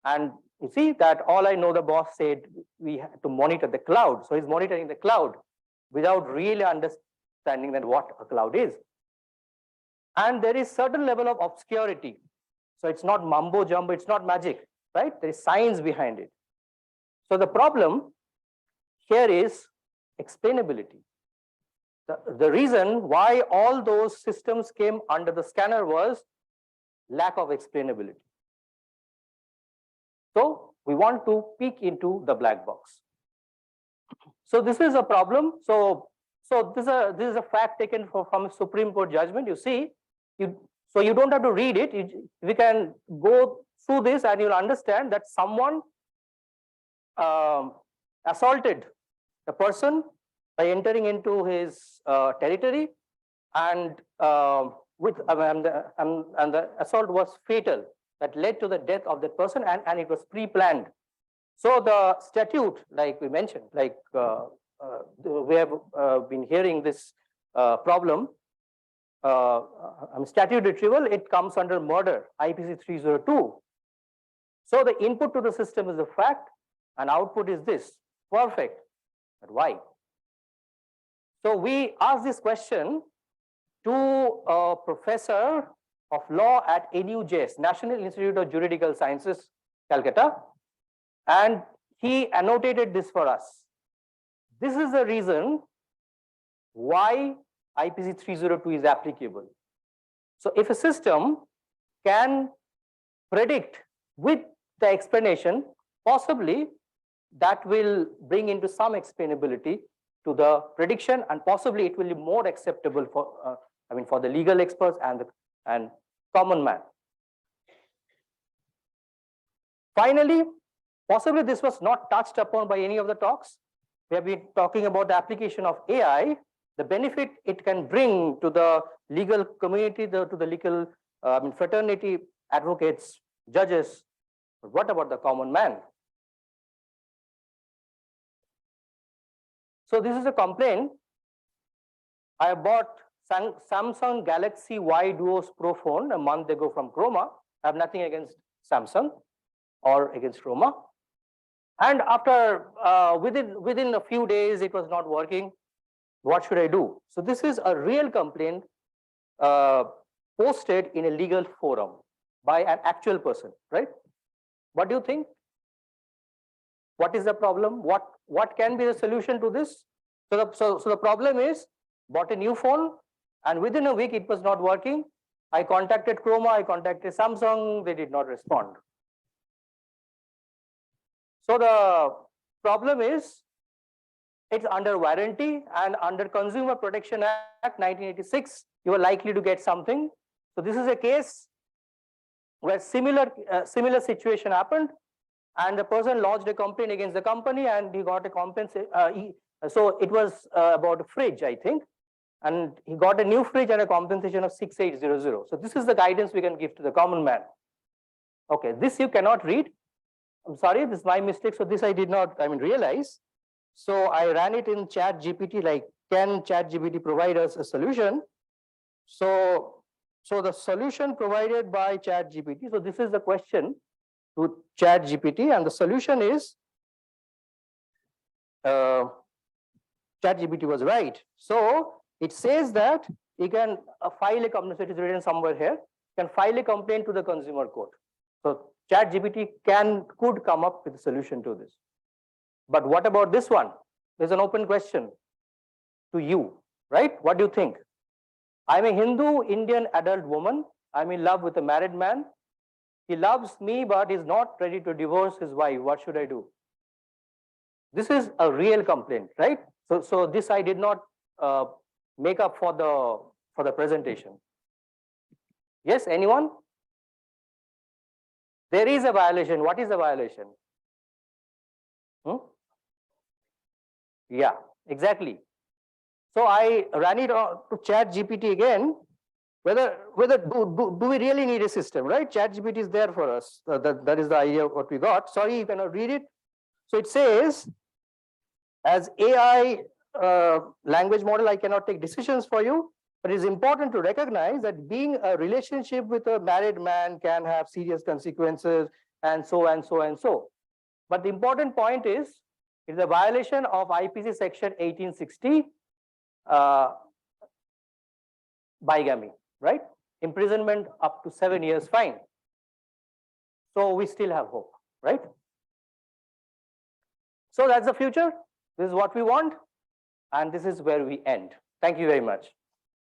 And you see that all I know, the boss said we have to monitor the cloud. So he's monitoring the cloud without really understanding that what a cloud is. And there is certain level of obscurity. So it's not mumbo jumbo, it's not magic, right? There is science behind it. So the problem here is explainability. The reason why all those systems came under the scanner was lack of explainability. So we want to peek into the black box. So this is a problem. So this is a fact taken from a Supreme Court judgment. You see, so you don't have to read it. We can go through this and you'll understand that someone assaulted a person by entering into his territory, and the assault was fatal. That led to the death of that person, and it was pre-planned. So the statute, like we mentioned, like we have been hearing this problem, statute retrieval, it comes under murder, IPC 302. So the input to the system is a fact, and output is this, perfect. But why? So we asked this question to a professor of law at NUJS, National Institute of Juridical Sciences, Calcutta, and he annotated this for us. This is the reason why IPC 302 is applicable. So if a system can predict with the explanation, possibly that will bring into some explainability to the prediction, and possibly it will be more acceptable for for the legal experts and common man. Finally, possibly this was not touched upon by any of the talks. We have been talking about the application of AI, the benefit it can bring to the legal community, to the legal fraternity, advocates, judges. But what about the common man? So this is a complaint. I bought Samsung Galaxy Y Duos Pro phone a month ago from Chroma. I have nothing against Samsung or against Chroma. And after within a few days, it was not working. What should I do? So this is a real complaint posted in a legal forum by an actual person, right? What do you think? What is the problem? What can be the solution to this? So the problem is, bought a new phone, and within a week it was not working. I contacted Chroma, I contacted Samsung, they did not respond. So the problem is, it's under warranty, and under Consumer Protection Act 1986, you are likely to get something. So this is a case where similar situation happened, and the person lodged a complaint against the company, and he got a compensation. So it was about a fridge, I think, and he got a new fridge and a compensation of 6800. So this is the guidance we can give to the common man. Okay, this you cannot read. I'm sorry, this is my mistake. So this I did not, realize. So I ran it in Chat GPT, like, can Chat GPT provide us a solution? So So the solution provided by ChatGPT. So this is the question to ChatGPT, and the solution is ChatGPT was right. So it says that you can file a complaint. So it is written somewhere here. You can file a complaint to the consumer court. So ChatGPT could come up with a solution to this. But what about this one? There's an open question to you, right? What do you think? I'm a Hindu Indian adult woman. I'm in love with a married man. He loves me, but is not ready to divorce his wife. What should I do? This is a real complaint, right? So this I did not make up for the presentation. Yes, anyone? There is a violation. What is the violation? Yeah, exactly. So I ran it to ChatGPT again. Whether do we really need a system, right? ChatGPT is there for us. That is the idea of what we got. Sorry, you cannot read it. So it says, as AI language model, I cannot take decisions for you, but it is important to recognize that being a relationship with a married man can have serious consequences, and so and so and so. But the important point is, it's a violation of IPC section 1860, bigamy, right? Imprisonment up to 7 years fine. So we still have hope, right? So that's the future. This is what we want. And this is where we end. Thank you very much.